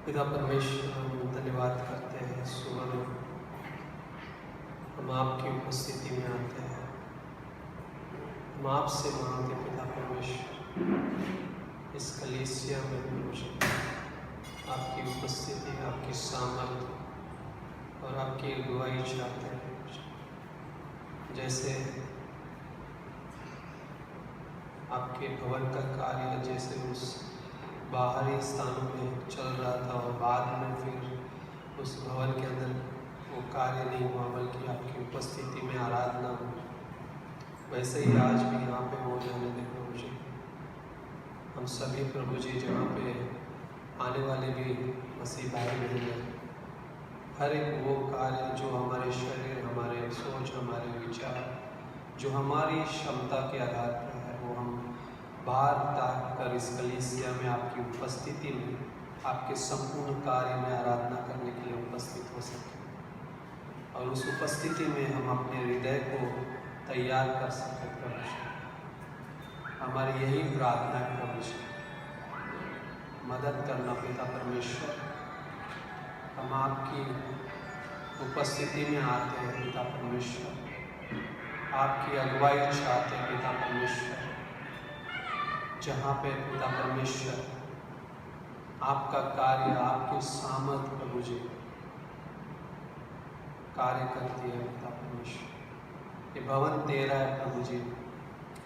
पिता परमेश्वर, हम धन्यवाद करते हैं। सुबह में हम आपकी उपस्थिति में आते हैं। हम आपसे मांगते पिता परमेश्वर, इस कलीसिया में मुझे आपकी उपस्थिति, आपकी सामर्थ और आपकी अगुवाई चाहते हैं। जैसे आपके भवन का कार्य जैसे उस बाहरी स्थानों में चल रहा था और बाद में फिर उस भवन के अंदर वो कार्य नहीं हुआ, बल्कि आपकी उपस्थिति में आराधना हुई, वैसे ही आज भी यहाँ पे हो जाने दें प्रभु जी। हम सभी प्रभु जी जहाँ पे आने वाले भी मसीह भाई बहन हैं, हर एक वो कार्य जो हमारे शरीर, हमारे सोच, हमारे विचार, जो हमारी क्षमता के आधार पर है, वो हम बाहर ताक कर इस कलीसिया में आपकी उपस्थिति में, आपके संपूर्ण कार्य में आराधना करने के लिए उपस्थित हो सकें और उस उपस्थिति में हम अपने हृदय को तैयार कर सकें प्रभु जी। हमारी यही प्रार्थना है प्रभु जी, मदद करना पिता परमेश्वर। हम आपकी उपस्थिति में आते हैं पिता परमेश्वर, आपकी अगुवाई चाहते हैं पिता परमेश्वर। जहाँ पे पिता परमेश्वर आपका कार्य, आपकी सामर्थ प्रभु जी कार्य करती है पिता परमेश्वर। ये भवन तेरा है प्रभु जी,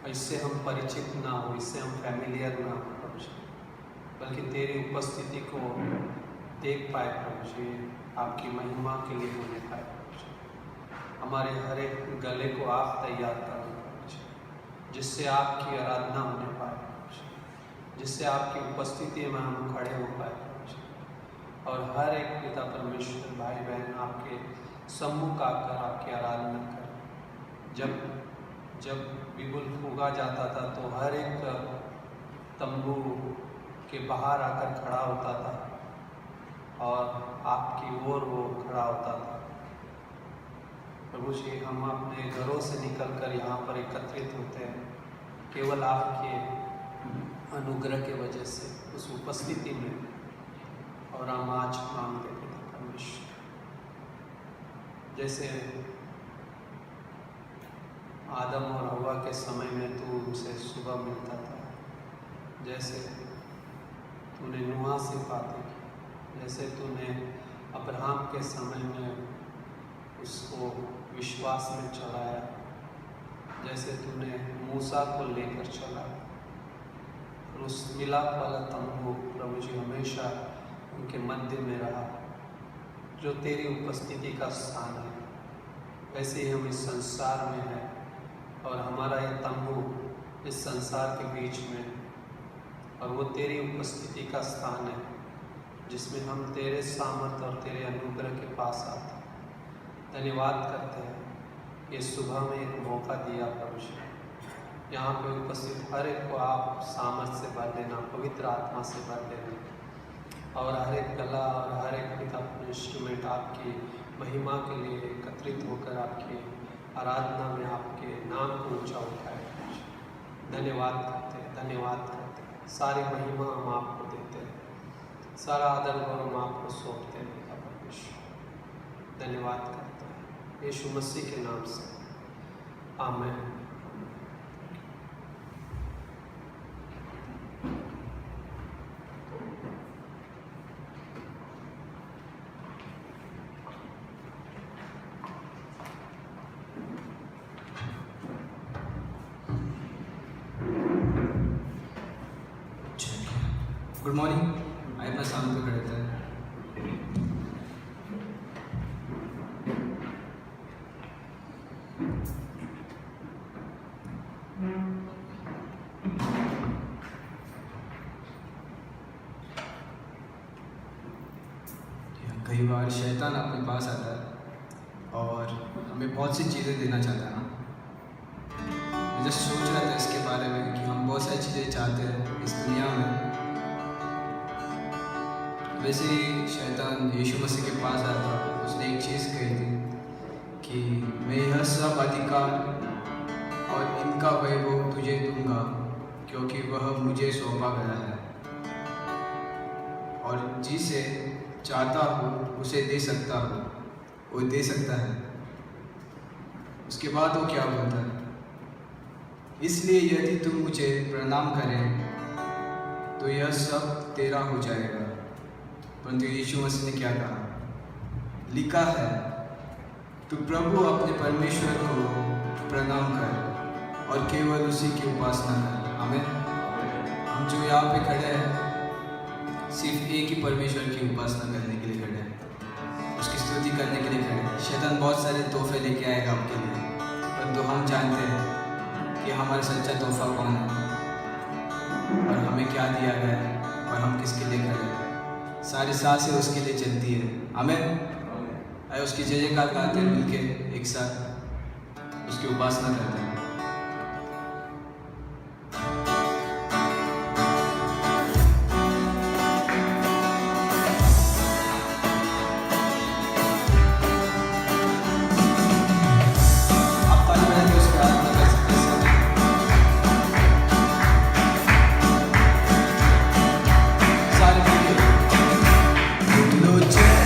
इससे हम परिचित ना हो, इससे हम फैमिलियर ना हो प्रभु जी, बल्कि तेरी उपस्थिति को देख पाए प्रभु जी, आपकी महिमा के लिए होने पाए प्रभु जी। हमारे हर एक गले को आप तैयार करें प्रभु जी, जिससे आपकी आराधना होने पाए, जिससे आपकी उपस्थिति में हम खड़े हो पाए प्रभु जी। और हर एक पिता परमेश्वर भाई बहन आपके सम्मुख आकर आपकी आराधना करें। जब बिगुल फूंका जाता था तो हर एक तंबू के बाहर आकर खड़ा होता था और आपकी ओर वो खड़ा होता था प्रभु जी। हम अपने घरों से निकलकर यहाँ पर एकत्रित होते हैं केवल आपके अनुग्रह के वजह से, उस उपस्थिति में। और हम आज मांगते पिता परमेश्वर, जैसे आदम और हवा के समय में तू उनसे सुबह मिलता था, जैसे तूने नूह से बातें की, जैसे तूने अब्राहम के समय में उसको विश्वास में चलाया, जैसे तूने मूसा को लेकर चला, और उस मिलाप वाला तंबू प्रभु जी हमेशा उनके मध्य में रहा, जो तेरी उपस्थिति का स्थान है। वैसे ही हम इस संसार में हैं और हमारा ये तंबू इस संसार के बीच में, और वो तेरी उपस्थिति का स्थान है जिसमें हम तेरे सामर्थ और तेरे अनुग्रह के पास आते हैं। धन्यवाद करते हैं ये सुबह में एक मौका दिया प्रभु जी, यहाँ पे उपस्थित हर एक को आप सामर्थ से भर देना, पवित्र आत्मा से भर देना, और हर एक गला और हर एक पिता इंस्ट्रूमेंट आपकी महिमा के लिए एकत्रित होकर आपकी आराधना में आपके नाम को ऊंचा उठाए। धन्यवाद करते हैं, धन्यवाद करते हैं। सारी महिमा हम आपको देते हैं, सारा आदर और हम आपको सौंपते हैं पिता परमेश्वर। धन्यवाद करते हैं यीशु मसीह के नाम से, आमीन। Good morning. आइए अपना सामने पे खड़े थे। कई बार शैतान अपने पास आता है और हमें बहुत सी चीज़ें देना चाहता है ना। मैं जस्ट सोच रहा था इसके बारे में कि हम बहुत सारी चीज़ें चाहते हैं इस दुनिया में। वैसे ही शैतान यीशु मसीह के पास आया था, उसने एक चीज़ कही थी कि मैं यह सब अधिकार और इनका वैभव तुझे दूंगा, क्योंकि वह मुझे सौंपा गया है। और जिसे चाहता हूँ उसे दे सकता हूँ, वो दे सकता है। उसके बाद वो क्या बोलता है, इसलिए यदि तुम मुझे प्रणाम करें तो यह सब तेरा हो जाएगा। परंतु यीशु मसीह ने क्या कहा, लिखा है, तू प्रभु अपने परमेश्वर को प्रणाम कर और केवल उसी की उपासना कर। आमीन। हम जो यहाँ पे खड़े हैं सिर्फ एक ही परमेश्वर की उपासना करने के लिए खड़े हैं, उसकी स्तुति करने के लिए खड़े हैं। शैतान बहुत सारे तोहफे लेके आएगा आपके लिए, परंतु हम जानते हैं कि हमारा सच्चा तोहफा कौन है और हमें क्या दिया गया है और हम किसके लिए खड़े हैं। सारी सांसें उसके लिए चलती है। आमीन। आए उसकी जय जयकार गाते हैं मिलके एक साथ उसकी उपासना करते हैं। Jai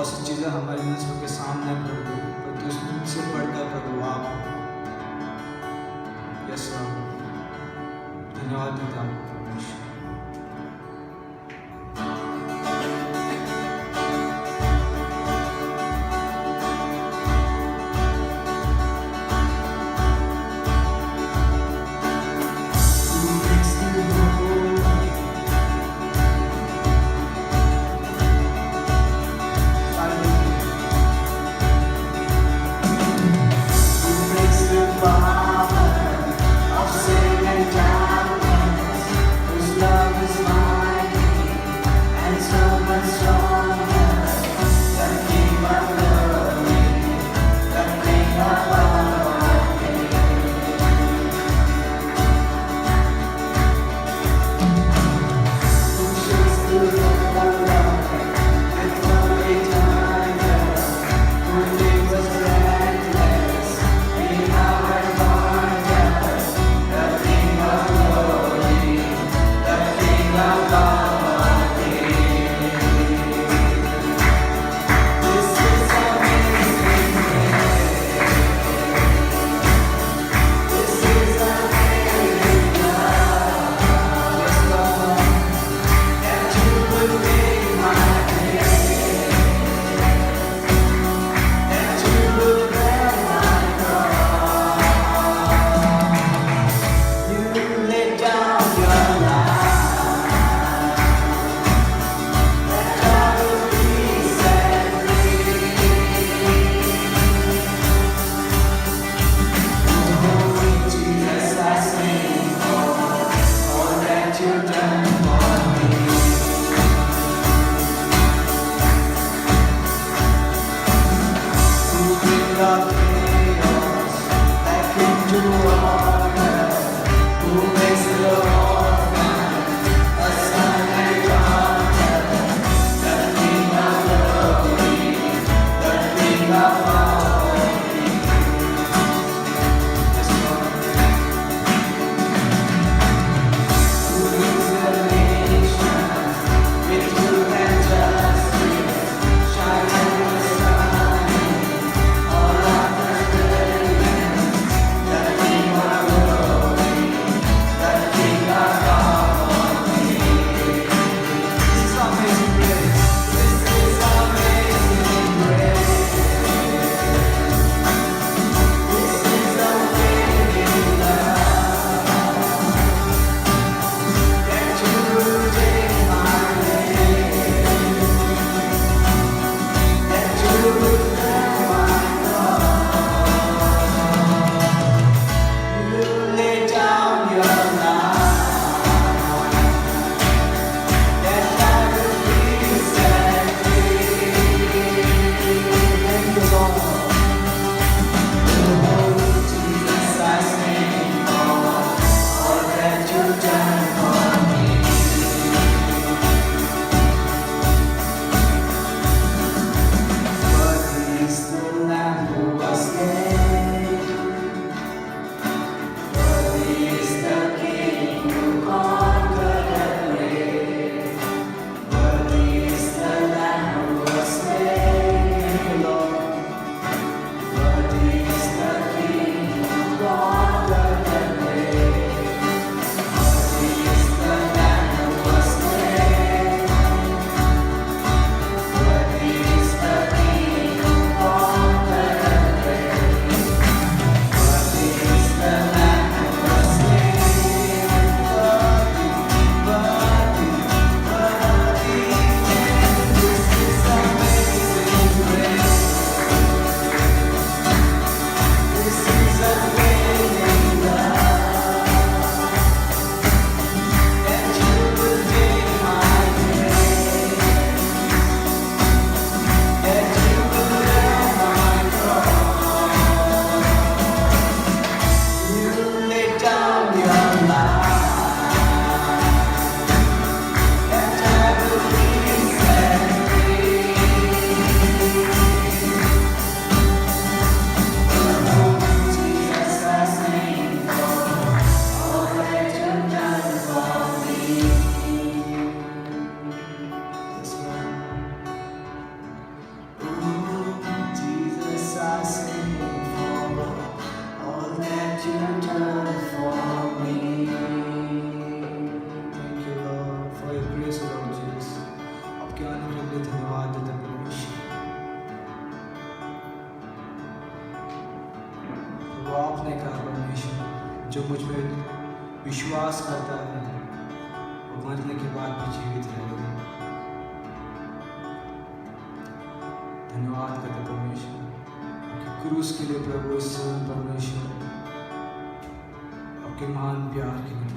बहुत सी चीज़ें हमारी नज़रों के सामने प्रभु, पर तुझसे बढ़कर प्रभु आप हो। यस प्रभु, धन्यवाद देता हूँ। आपने कहा परमेश्वर, जो मुझ में विश्वास करता है वो मरने के बाद भी जीवित रहेगा। धन्यवाद करते परमेश्वर कि क्रूस के लिए प्रभु इस समय परमेश्वर आपके महान प्यार के लिए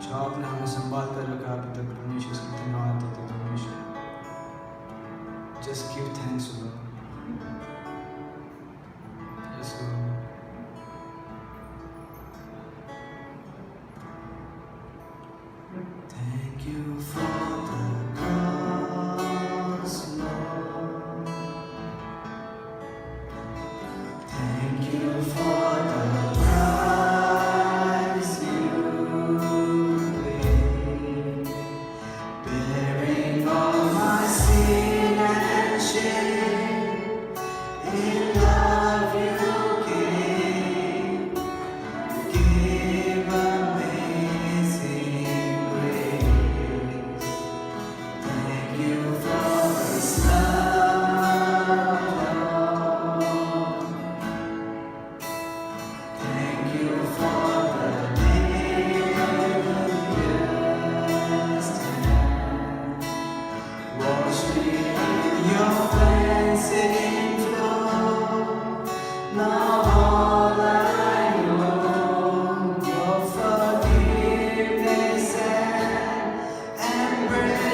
जो आपने हमें संभाल कर रखा अभी तक परमेश्वर, इसके धन्यवाद देते परमेश्वर। Just give thanks to God. Yes lord. Thank you for the cross, Lord. Thank you for the price you paid, bearing all my sin and shame. In love you came, gave amazing grace. Thank you for this love, Lord. Thank you for the nail-pierced hands. Wash me in your cleansing flow. Now all I know, your forgiveness and embrace.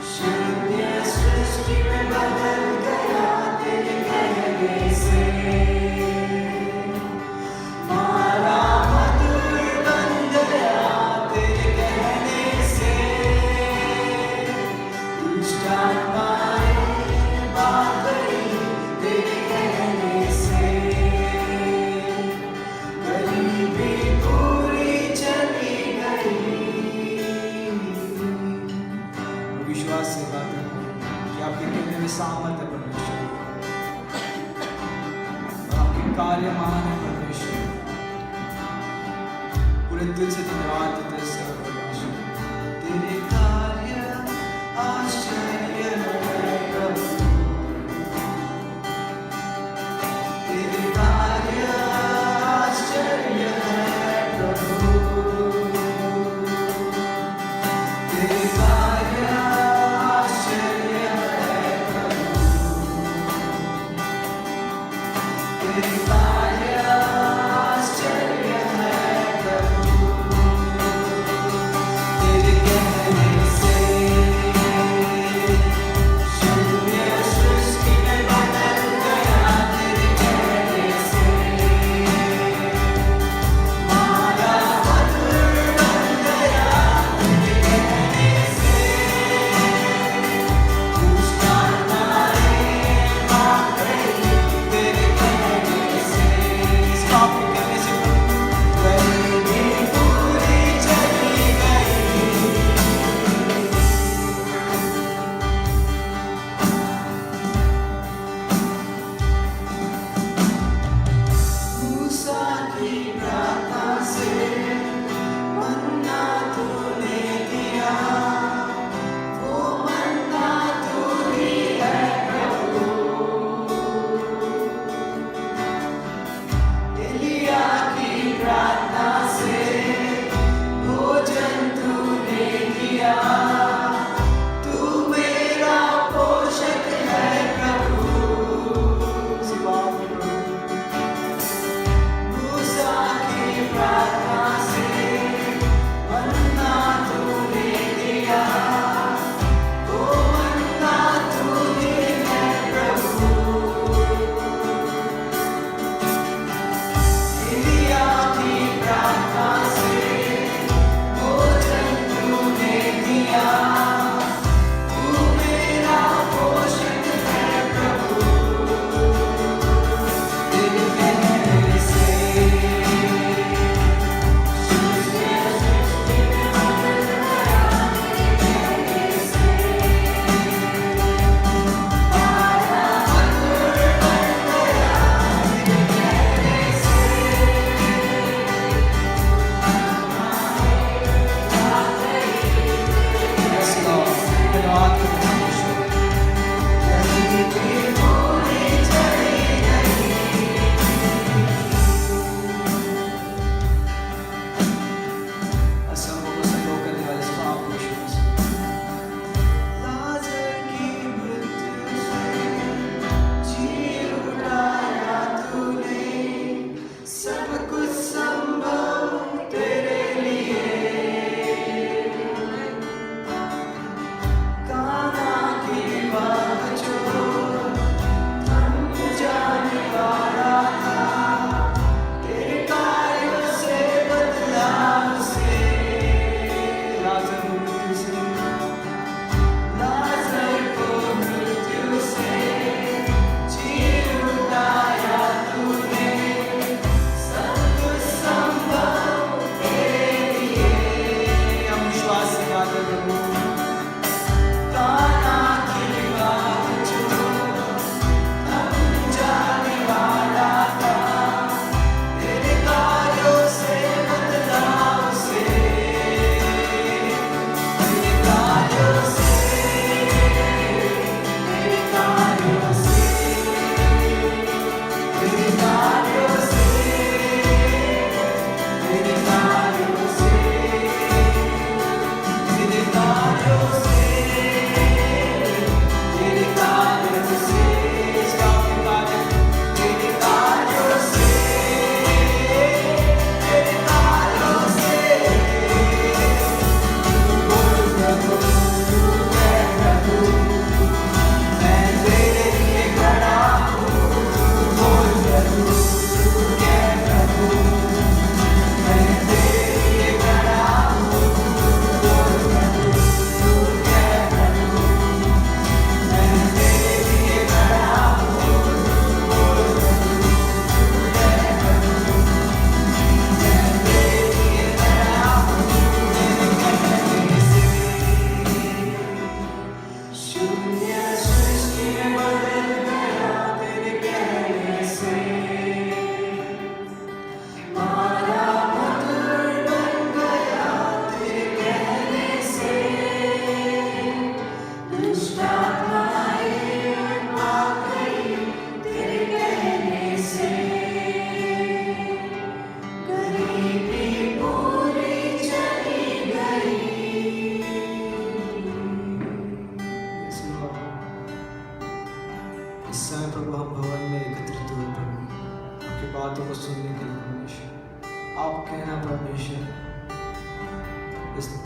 Share कार्य महान है परमेश्वर, पूरे दिल से धन्यवाद देते हैं सर परमेश्वर। तेरे कार्य आश्चर्य है प्रभु, तेरे कार्य आश्चर्य है प्रभु, तेरे कार्य आश्चर्य है प्रभु, तेरे कार्य आश्चर्य है प्रभु।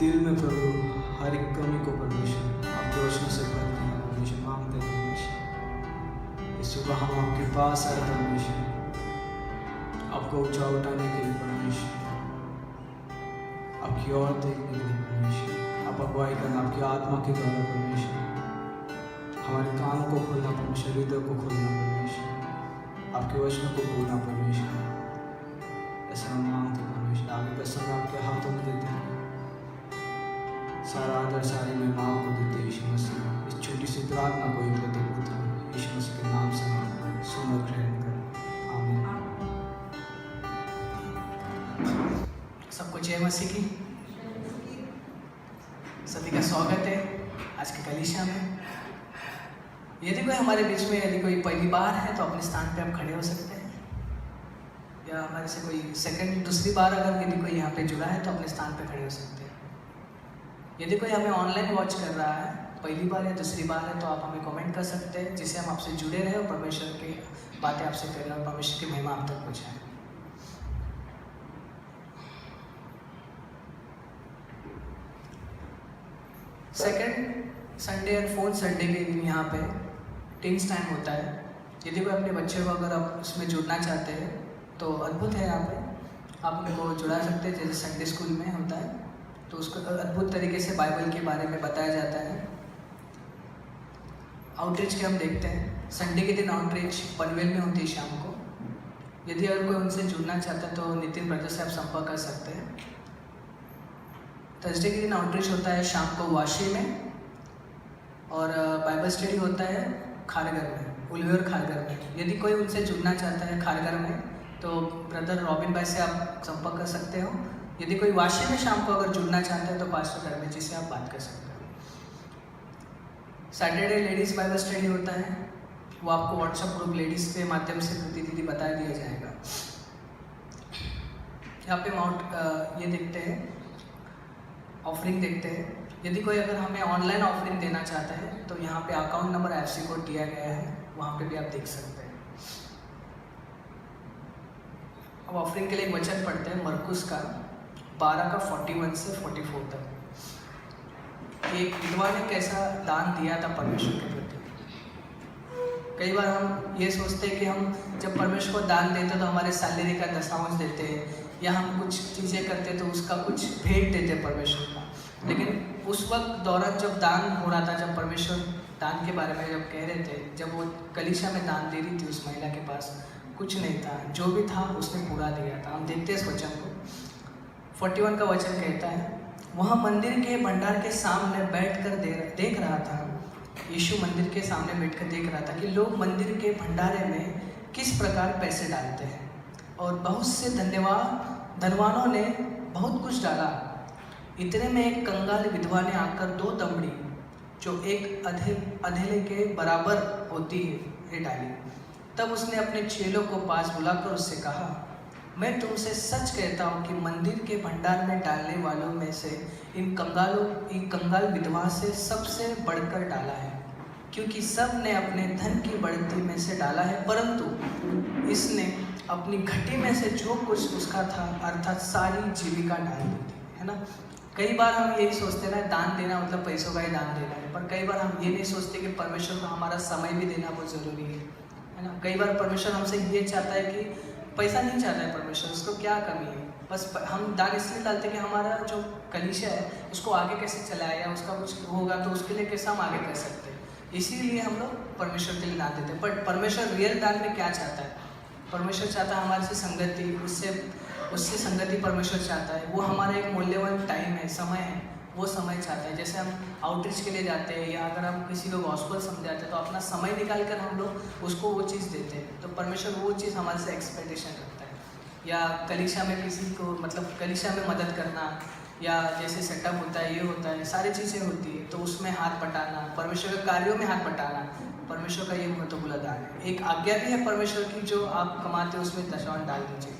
दिल में प्रभु हर एक कमी को परमेश्वर आपके वचनों से भर देना परमेश्वर, मांगते हैं परमेश्वर। इस सुबह हम आपके पास आए परमेश्वर, आपको ऊंचा उठाने के लिए परमेश्वर, आपकी ओर देखने के लिए परमेश्वर, आप अगुवाई करना आपकी आत्मा के द्वारा परमेश्वर। हमारे कानों को खोलना परमेश्वर, हृदय को खोलना परमेश्वर, आपके वचनों को बोलना परमेश्वर। ऐसा हम मांगते परमेश्वर। आगे का समय आपके हाथों में देते हैं, सारा आदर सारी महिमा को देते हैं यीशु मसीह। इस छोटी सी प्रार्थना को एक पुत्र यीशु मसीह के नाम से मांगते, सुनो ग्रहण कर, आमीन। सबको जय मसीह की। सभी का स्वागत है आज के कलीसिया में। यदि कोई हमारे बीच में यदि कोई पहली बार है तो अपने स्थान पे आप खड़े हो सकते हैं, या हमारे से कोई सेकंड दूसरी बार अगर यदि कोई यहाँ पे जुड़ा है तो अपने स्थान पे खड़े हो सकते हैं। यदि कोई हमें ऑनलाइन वॉच कर रहा है, पहली बार या दूसरी बार है, तो आप हमें कमेंट कर सकते हैं, जिससे हम आपसे जुड़े रहे और परमेश्वर की बातें आपसे करें और परमेश्वर की महिमा आप तक पहुँचाएं। सेकंड संडे और फोर्थ संडे के दिन यहाँ पे टीन्स टाइम होता है। यदि कोई अपने बच्चे को अगर आप उसमें जुड़ना चाहते हैं तो अद्भुत है, यहाँ पे आप उनको जुड़ा सकते हैं। जैसे संडे स्कूल में होता है तो उसको अद्भुत तरीके से बाइबल के बारे में बताया जाता है। आउटरीच के हम देखते हैं, संडे के दिन आउटरीच पनवेल में होती है शाम को। यदि अगर कोई उनसे जुड़ना चाहता है तो नितिन ब्रदर से आप संपर्क कर सकते हैं। थर्सडे के दिन आउटरीच होता है शाम को वाशी में, और बाइबल स्टडी होता है खारगर में, उलवेर खारगर में। यदि कोई उनसे जुड़ना चाहता है खारगर में तो ब्रदर रॉबिन भाई से आप संपर्क कर सकते हो। यदि कोई वाशी में शाम को अगर जुड़ना चाहते हैं तो पास्टर धर्मेश जी से आप बात कर सकते हो। सैटरडे लेडीज़ बाइबल स्टडी होता है, वो आपको व्हाट्सएप ग्रुप लेडीज़ के माध्यम से प्रतिनिधि बता दिया जाएगा। यहाँ पे ये देखते हैं, ऑफरिंग देखते हैं। यदि कोई अगर हमें ऑनलाइन ऑफरिंग देना चाहता है तो यहाँ पे अकाउंट नंबर FC कोड दिया गया है, वहाँ पे भी आप देख सकते हैं। अब ऑफरिंग के लिए एक वचन पढ़ते हैं मरकुस का 12 का 41 से 44 तक। एक विधवा ने कैसा दान दिया था परमेश्वर के प्रति। कई बार हम ये सोचते हैं कि हम जब परमेश्वर को दान देते तो हमारे सैलरी का दशमांश देते हैं, या हम कुछ चीज़ें करते तो उसका कुछ भेंट देते परमेश्वर का। लेकिन उस वक्त दौरान जब दान हो रहा था, जब परमेश्वर दान के बारे में जब कह रहे थे, जब वो कलीसिया में दान दे रही थी, उस महिला के पास कुछ नहीं था, जो भी था उसने पूरा दिया था। हम देखते हैं इस वचन को। 41 का वचन कहता है, वह मंदिर के भंडार के सामने बैठकर देख रहा था। यीशु मंदिर के सामने बैठकर देख रहा था कि लोग मंदिर के भंडारे में किस प्रकार पैसे डालते हैं, और बहुत से धनवानों ने बहुत कुछ डाला। इतने में एक कंगाल विधवा ने आकर 2 दमड़ी, जो एक अधेले के बराबर होती है, डाली। तब उसने अपने चेलों को पास बुलाकर उससे कहा, मैं तुमसे सच कहता हूँ कि मंदिर के भंडार में डालने वालों में से इन कंगाल विधवा से सबसे बढ़कर डाला है, क्योंकि सब ने अपने धन की बढ़ती में से डाला है, परंतु इसने अपनी घटी में से जो कुछ उसका था, अर्थात सारी जीविका डाल दी थी। है ना, कई बार हम यही सोचते हैं ना, दान देना मतलब पैसों का ही दान देना है, पर कई बार हम ये नहीं सोचते कि परमेश्वर को हमारा समय भी देना बहुत ज़रूरी है ना। कई बार परमेश्वर हमसे ये चाहता है कि पैसा नहीं चाहता है परमेश्वर, उसको क्या कमी है, बस हम दान इसलिए डालते हैं कि हमारा जो कलीसिया है उसको आगे कैसे चलाया, या उसका कुछ होगा तो उसके लिए कैसे हम आगे कर सकते हैं, इसीलिए हम लोग परमेश्वर के लिए दान देते हैं। बट परमेश्वर रियल दान में क्या चाहता है? परमेश्वर चाहता है हमारे से संगति, उससे संगति परमेश्वर चाहता है। वो हमारा एक मूल्यवान टाइम है, समय है, वो समय चाहता है। जैसे हम आउटरीच के लिए जाते हैं, या अगर हम किसी को गॉस्पेल समझाते हैं तो अपना समय निकाल कर हम लोग उसको वो चीज़ देते हैं, तो परमेश्वर वो चीज़ हमारे से एक्सपेक्टेशन रखता है। या कलीसिया में किसी को मतलब कलीसिया में मदद करना, या जैसे सेटअप होता है, ये होता है, सारी चीज़ें होती है, तो उसमें हाथ बटाना, परमेश्वर के कार्यों में हाथ बटाना, परमेश्वर का ये महत्वपूर्ण दान है। एक आज्ञा भी है परमेश्वर की, जो आप कमाते हो उसमें दशमांश डाल दीजिए।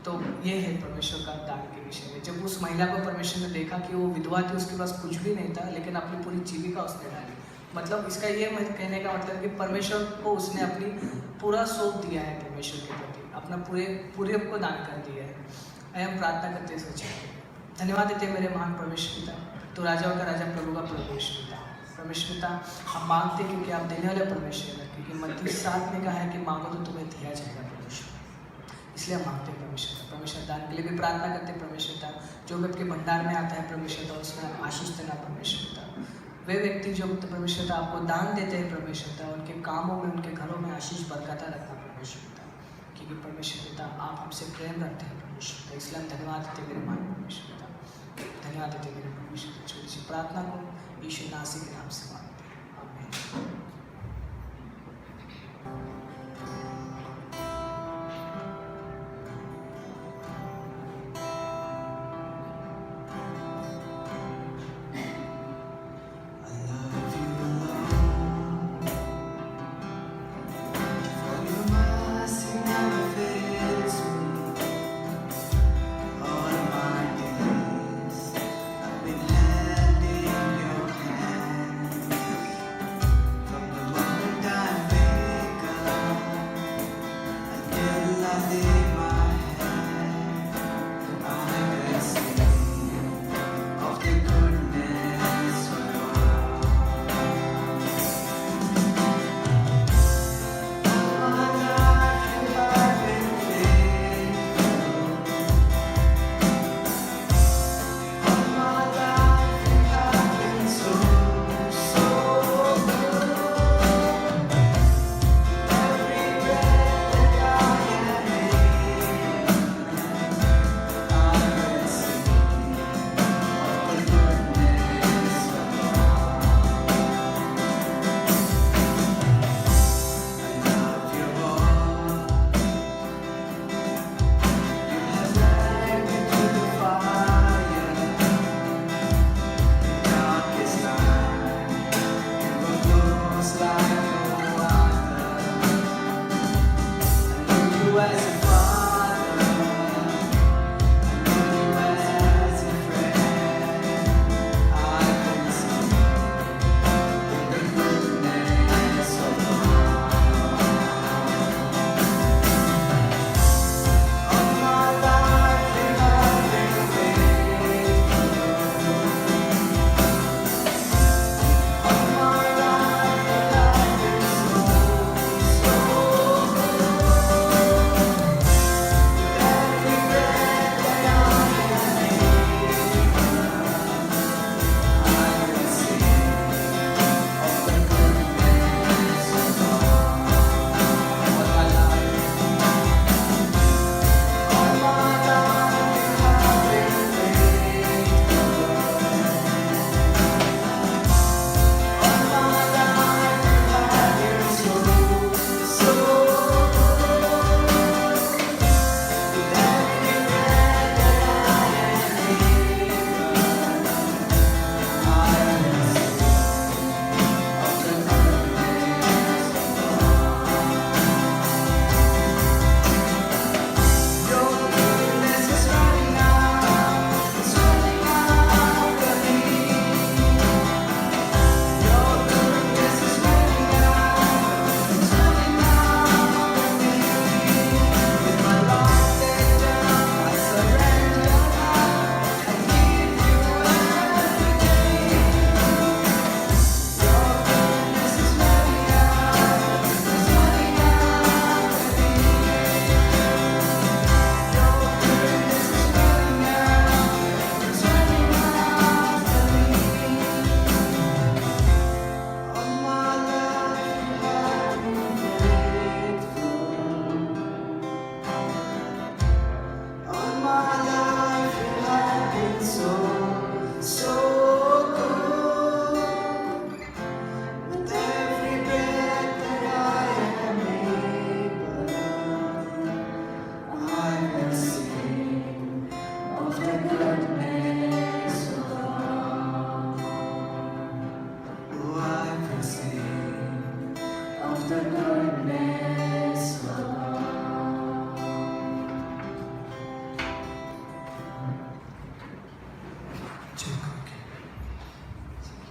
तो ये है परमेश्वर का दान के विषय में। जब उस महिला को परमेश्वर ने देखा कि वो विधवा थी, उसके पास कुछ भी नहीं था, लेकिन अपनी पूरी जीविका उसने डाली। मतलब इसका ये कहने का मतलब कि परमेश्वर को उसने अपनी पूरा सौंप दिया है परमेश्वर के प्रति, अपना पूरे को दान कर दिया है। हम प्रार्थना करते सोचें। धन्यवाद देते हैं मेरे महान परमेश्वर पिता, तो राजाओं का राजा, प्रभु का परमेश्वर पिता। परमेश्वर पिता, हम मांगते हैं क्योंकि आप देने वाले परमेश्वर हैं, क्योंकि मत्ती 7 में कहा है कि मांगो तो तुम्हें दिया जाएगा परमेश्वर। इसलिए हम मांगते हैं परमेश्वर पिता। परमेश्वर दान के लिए भी प्रार्थना करते हैं परमेश्वर पिता, जो भी आपके भंडार में आता है परमेश्वर पिता, उसमें आशीष देना परमेश्वर पिता। वे व्यक्ति जो परमेश्वर पिता आपको दान देते हैं परमेश्वर पिता, उनके कामों में, उनके घरों में आशीष बरकता रखना परमेश्वर पिता, क्योंकि परमेश्वर पिता आप हमसे प्रेम रखते हैं परमेश्वर पिता। इसलिए हम धन्यवाद देते हैं मेरे महान परमेश्वर पिता, धन्यवाद देते हैं मेरे परमेश्वर पिता। छोटी सी प्रार्थना को यीशु नासी के नाम से मांगते हैं, आमीन।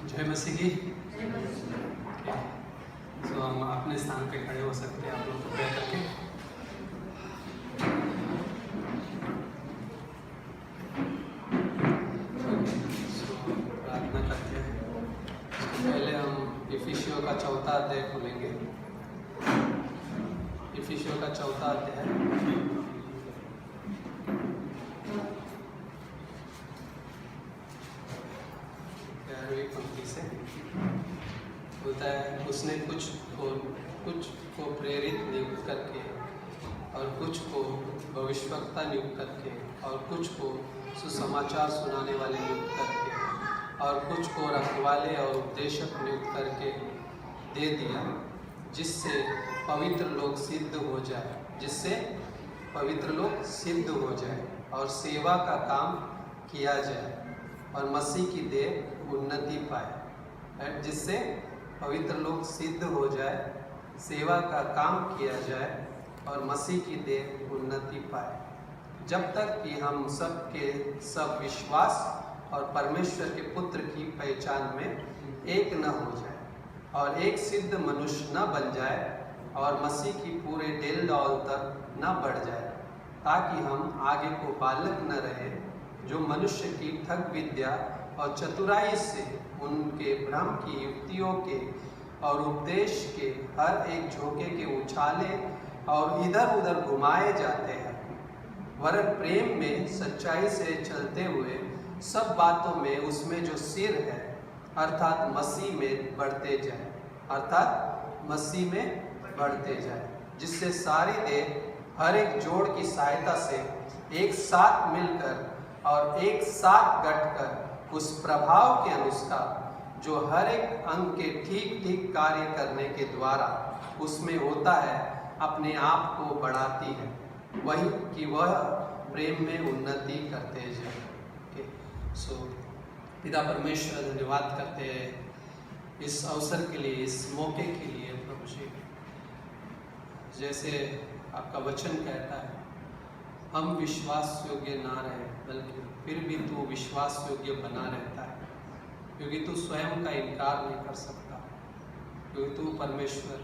जय मसीह की। तो हम अपने स्थान पे खड़े हो सकते हैं, आप लोग कृपया करके। इफिसियों का 4 अध्याय खोलेंगे। इफिसियों का 4 अध्याय 11वीं पंक्ति से होता है, उसने कुछ को प्रेरित नियुक्त करके और कुछ को भविष्यवक्ता नियुक्त करके और कुछ को सुसमाचार सुनाने वाले नियुक्त करके और कुछ को रखवाले और उपदेशक नियुक्त करके दे दिया, जिससे पवित्र लोग सिद्ध हो जाए, जिससे पवित्र लोग सिद्ध हो जाए और सेवा का काम किया जाए और मसीह की देह उन्नति पाए। जिससे पवित्र लोग सिद्ध हो जाए, सेवा का काम किया जाए और मसीह की देह उन्नति पाए, जब तक कि हम सब के सब विश्वास और परमेश्वर के पुत्र की पहचान में एक न हो जाए और एक सिद्ध मनुष्य न बन जाए और मसीह की पूरे डेल डौल तक न बढ़ जाए, ताकि हम आगे को बालक न रहे, जो मनुष्य की ठग विद्या और चतुराई से उनके भ्रम की युक्तियों के और उपदेश के हर एक झोंके के उछाले और इधर उधर घुमाए जाते हैं, वरन प्रेम में सच्चाई से चलते हुए सब बातों में उसमें जो सिर है अर्थात मसीह में बढ़ते जाए, अर्थात मसीह में बढ़ते जाए, जिससे सारी देह हर एक जोड़ की सहायता से एक साथ मिलकर और एक साथ गठकर उस प्रभाव के अनुसार जो हर एक अंग के ठीक ठीक कार्य करने के द्वारा उसमें होता है, अपने आप को बढ़ाती है, वही कि वह प्रेम में उन्नति करते जाए। सो पिता परमेश्वर धन्यवाद करते हैं इस अवसर के लिए, इस मौके के लिए प्रभु जी। जैसे आपका वचन कहता है, हम विश्वास योग्य ना रहे, बल्कि फिर भी तू विश्वास योग्य बना रहता है, क्योंकि तू स्वयं का इनकार नहीं कर सकता, क्योंकि तू परमेश्वर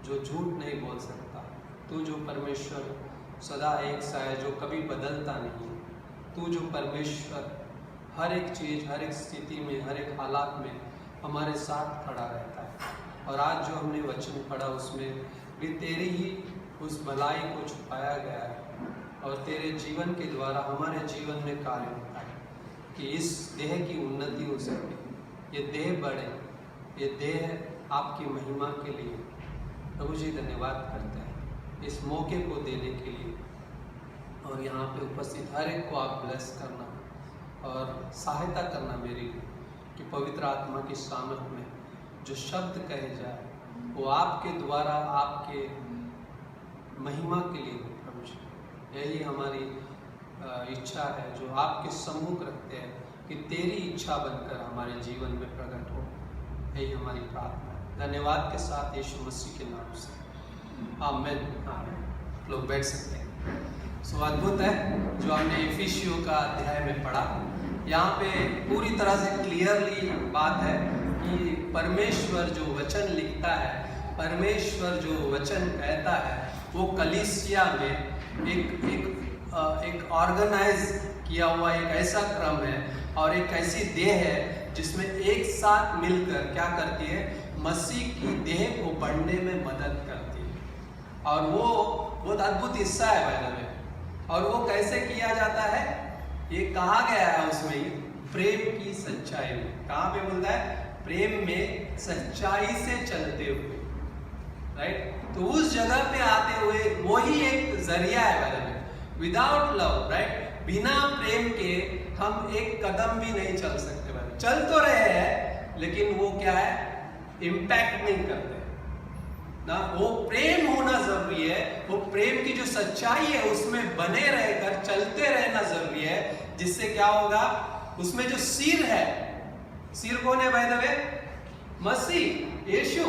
जो झूठ नहीं बोल सकता, तू जो परमेश्वर सदा एक सा है, जो कभी बदलता नहीं, तू जो परमेश्वर हर एक चीज़, हर एक स्थिति में, हर एक हालात में हमारे साथ खड़ा रहता है। और आज जो हमने वचन पढ़ा उसमें भी तेरी ही उस भलाई को छुपाया गया है और तेरे जीवन के द्वारा हमारे जीवन में कार्य होता है कि इस देह की उन्नति हो सके, ये देह बढ़े, ये देह आपकी महिमा के लिए। प्रभु जी धन्यवाद करते हैं इस मौके को देने के लिए, और यहाँ पे उपस्थित हर एक को आप ब्लेस करना और सहायता करना मेरी, कि पवित्र आत्मा की सामर्थ में जो शब्द कहे जाए वो आपके द्वारा, आपके महिमा के लिए हो। प्रभु जी यही हमारी इच्छा है जो आपके सम्मुख रखते हैं, कि तेरी इच्छा बनकर हमारे जीवन में प्रकट हो, यही हमारी प्रार्थना है। धन्यवाद के साथ यीशु मसीह के नाम से, आमीन। आमीन। लोग बैठ सकते हैं। सो अद्भुत है जो हमने इफिसियों का अध्याय में पढ़ा। यहाँ पे पूरी तरह से क्लियरली बात है कि परमेश्वर जो वचन लिखता है, परमेश्वर जो वचन कहता है, वो कलीसिया में एक ऑर्गेनाइज किया हुआ एक ऐसा क्रम है और एक ऐसी देह है जिसमें एक साथ मिलकर क्या करती है, मसीह की देह को बढ़ने में मदद करती है। और वो बहुत अद्भुत हिस्सा है भाई में। और वो कैसे किया जाता है, ये कहा गया है उसमें ही, प्रेम की सच्चाई में। कहाँ पे बोलता है, प्रेम में सच्चाई से चलते हुए, राइट। तो उस जगह पे आते हुए वही एक जरिया है भाई में। विदाउट लव, राइट, बिना प्रेम के हम एक कदम भी नहीं चल सकते भाई। चल तो रहे हैं लेकिन वो क्या है, इम्पैक्ट नहीं करते ना। वो प्रेम होना जरूरी है, वो प्रेम की जो सच्चाई है उसमें बने रहकर चलते रहना जरूरी है, जिससे क्या होगा, उसमें जो सिर है, सिर कौन है भाई दबे, मसीह यीशु,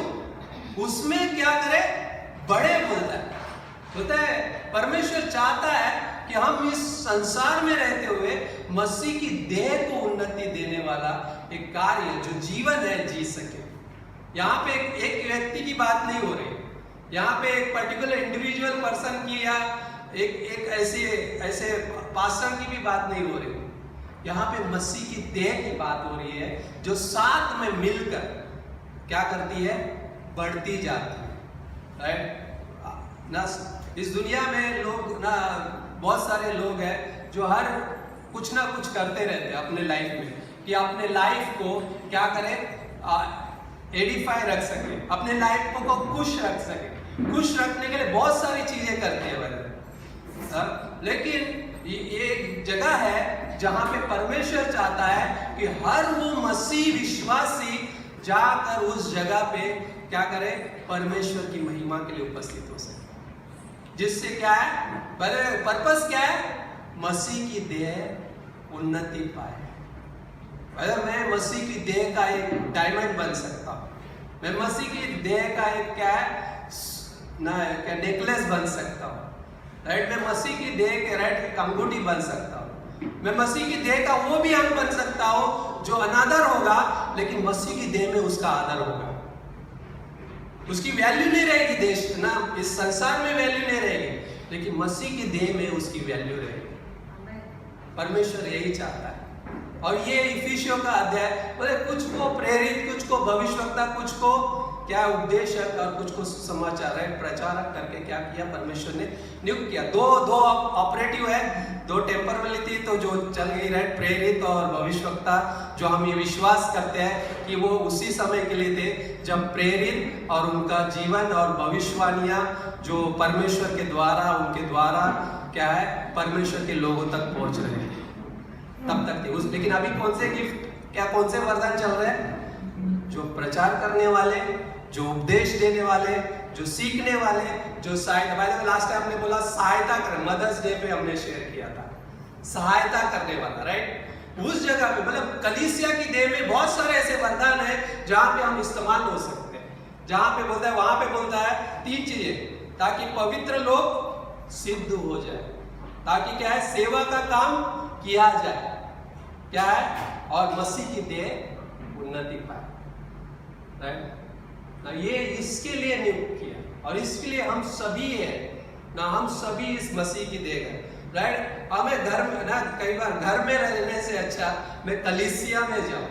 उसमें क्या करे, बड़े होता है। परमेश्वर चाहता है कि हम इस संसार में रहते हुए मसीह की देह को उन्नति देने वाला एक कार्य जो जीवन है जी सके। यहाँ पे एक व्यक्ति की बात नहीं हो रही, यहाँ पे एक पर्टिकुलर इंडिविजुअल पर्सन की या एक ऐसे पास्टर की भी बात नहीं हो रही। यहाँ पे मसीह की देह की बात हो रही है, जो साथ में मिलकर क्या करती है, बढ़ती जाती है, राइट ना। इस दुनिया में लोग ना, बहुत सारे लोग हैं जो हर कुछ ना कुछ करते रहते हैं अपने लाइफ में, कि अपने लाइफ को क्या करें, एडिफाई रख सके, अपने लाइफ को खुश रख सके। खुश रखने के लिए बहुत सारी चीजें करते हैं भाई, लेकिन ये एक जगह है जहां पे परमेश्वर चाहता है कि हर वो मसीह विश्वासी जाकर उस जगह पे क्या करे, परमेश्वर की महिमा के लिए उपस्थित हो सके। जिससे क्या है, पर्पस क्या है, मसीह की देह उन्नति पाए। अगर मैं मसीह की देह का एक डायमंड बन सकता हूँ, मैं मसीह की देह का एक क्या है ना, क्या नेकलेस बन सकता हूँ, राइट। मैं मसीह की देह के राइट अंगूठी बन सकता हूँ। मैं मसीह की देह का वो भी अंग बन सकता हूँ जो अनादर होगा, लेकिन मसीह की देह में उसका आदर होगा। उसकी वैल्यू नहीं रहेगी देश ना, इस संसार में वैल्यू नहीं रहेगी, लेकिन मसीह की देह में उसकी वैल्यू रहेगी। परमेश्वर यही चाहता है। और ये इफिसियों का अध्याय, बोले कुछ को प्रेरित, कुछ को भविष्यवक्ता, कुछ को क्या उपदेशक और कुछ को समाचार है प्रचारक करके क्या किया, परमेश्वर ने नियुक्त किया। दो ऑपरेटिव है, दो टेम्पररी थी, तो जो चल गई रहे प्रेरित और भविष्यवक्ता, जो हम ये विश्वास करते हैं कि वो उसी समय के लिए थे जब प्रेरित और उनका जीवन और भविष्यवाणियां जो परमेश्वर के द्वारा, उनके द्वारा क्या है, परमेश्वर के लोगों तक पहुंच रहे थे, तब तक थे। लेकिन अभी कौन से गिफ्ट, क्या कौन से वरदान चल रहे हैं, जो प्रचार करने वाले, जो उपदेश देने वाले, जो सीखने वाले, जो सहायता, लास्ट टाइम हमने बोला सहायता कर, मदर्स डे पे हमने शेयर किया था, सहायता करने वाला, राइट। उस जगह पे मतलब कलीसिया की देह में बहुत सारे ऐसे वरदान है जहां पे हम इस्तेमाल हो सकते हैं। जहां पे बोलता है, वहां पे बोलता है 3 चीजें, ताकि पवित्र लोग सिद्ध हो जाए, ताकि क्या है, सेवा का काम किया जाए, क्या है, और मसीह की देह उन्नति पाए, राइट ना। ये इसके लिए नियुक्त किया, और इसके लिए हम सभी है ना, हम सभी इस मसीह की देह है, राइट। हमें घर में ना, कई बार घर में रहने से अच्छा मैं कलीसिया में जाऊं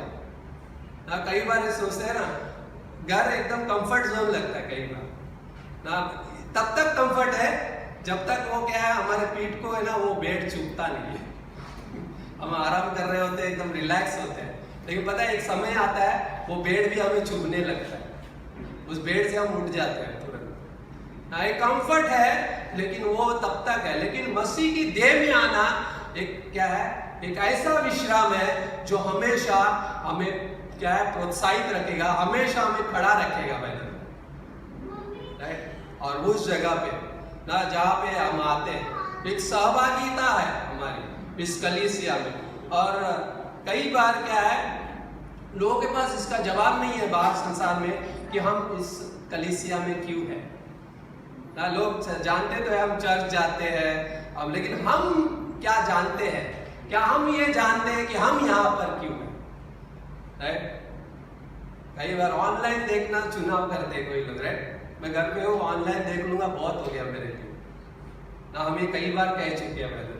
ना। कई बार सोचते हैं ना, घर एकदम कंफर्ट जोन लगता है कई बार ना, तब तक कंफर्ट है जब तक वो क्या है, हमारे पीठ को है ना, वो बेड चुभता नहीं है, हम आराम कर रहे होते हैं, एकदम रिलैक्स होते हैं। लेकिन पता है एक समय आता है वो बेड भी हमें चुभने लगता है, उस बेड से हम उठ जाते हैं तुरंत। हाँ, एक कंफर्ट है, लेकिन वो तब तक है। लेकिन मसीह की देह में आना एक क्या है, एक ऐसा विश्राम है जो हमेशा हमें क्या है, प्रोत्साहित रखेगा, हमेशा हमें खड़ा रखेगा भाई, राइट। और उस जगह पे ना जहाँ पे हम आते हैं, एक सहभागिता है हमारी इस कलीसिया में। और कई बार क्या है, लोगों के पास इसका जवाब नहीं है बाहर संसार में कि हम इस कलीसिया में क्यों है ना। लोग जानते तो है हम चर्च जाते हैं अब, लेकिन हम क्या जानते हैं, क्या हम ये जानते हैं कि हम यहाँ पर क्यों हैं, राइट। कई बार ऑनलाइन देखना चुनाव करते हैं कोई लोग, राइट। मैं घर पे हूँ, ऑनलाइन देख लूंगा, बहुत हो गया मेरे लिए ना, हमें कई बार कह चुके हैं पहले।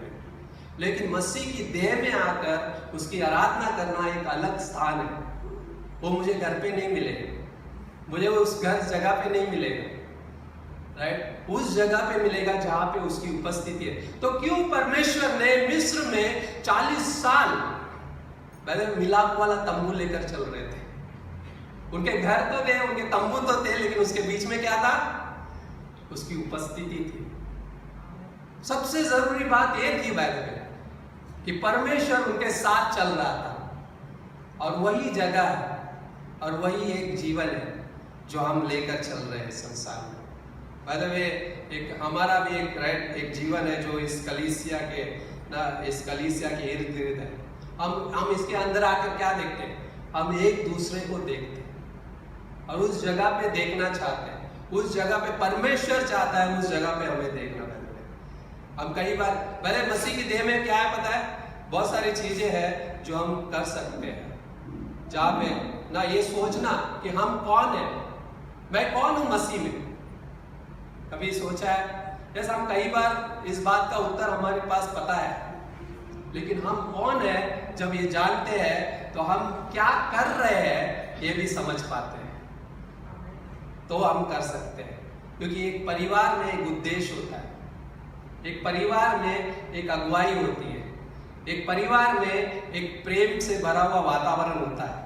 लेकिन मसीह की देह में आकर उसकी आराधना करना एक अलग स्थान है। वो मुझे घर पे नहीं मिलेगा, मुझे उस घर जगह पे नहीं मिलेगा, राइट। उस जगह पे मिलेगा जहां पे उसकी उपस्थिति है। तो क्यों परमेश्वर ने मिस्र में 40 साल पहले मिलाप वाला तंबू लेकर चल रहे थे। उनके घर तो थे, उनके तंबू तो थे, लेकिन उसके बीच में क्या था, उसकी उपस्थिति थी। सबसे जरूरी बात यह थी बाइबल में कि परमेश्वर उनके साथ चल रहा था, और वही जगह है और वही एक जीवन है जो हम लेकर चल रहे हैं संसार में। बाय द वे एक हमारा भी एक राइट एक जीवन है जो इस कलीसिया के ना, इस कलीसिया के इर्द गिर्द है। हम इसके अंदर आकर क्या देखते हैं, हम एक दूसरे को देखते हैं और उस जगह पे देखना चाहते हैं, उस जगह पे परमेश्वर चाहता है उस जगह पे हमें देखना। हम कई बार पहले मसीह की देह में क्या है पता है, बहुत सारी चीजें हैं जो हम कर सकते हैं, जहाँ पे ना ये सोचना कि हम कौन है, मैं कौन हूं मसीह में। कभी सोचा है? जैसे हम कई बार इस बात का उत्तर हमारे पास पता है, लेकिन हम कौन है जब ये जानते हैं तो हम क्या कर रहे हैं ये भी समझ पाते हैं। तो हम कर सकते हैं, क्योंकि एक परिवार में एक उद्देश्य होता है, एक परिवार में एक अगुवाई होती है, एक परिवार में एक प्रेम से भरा हुआ वातावरण होता है।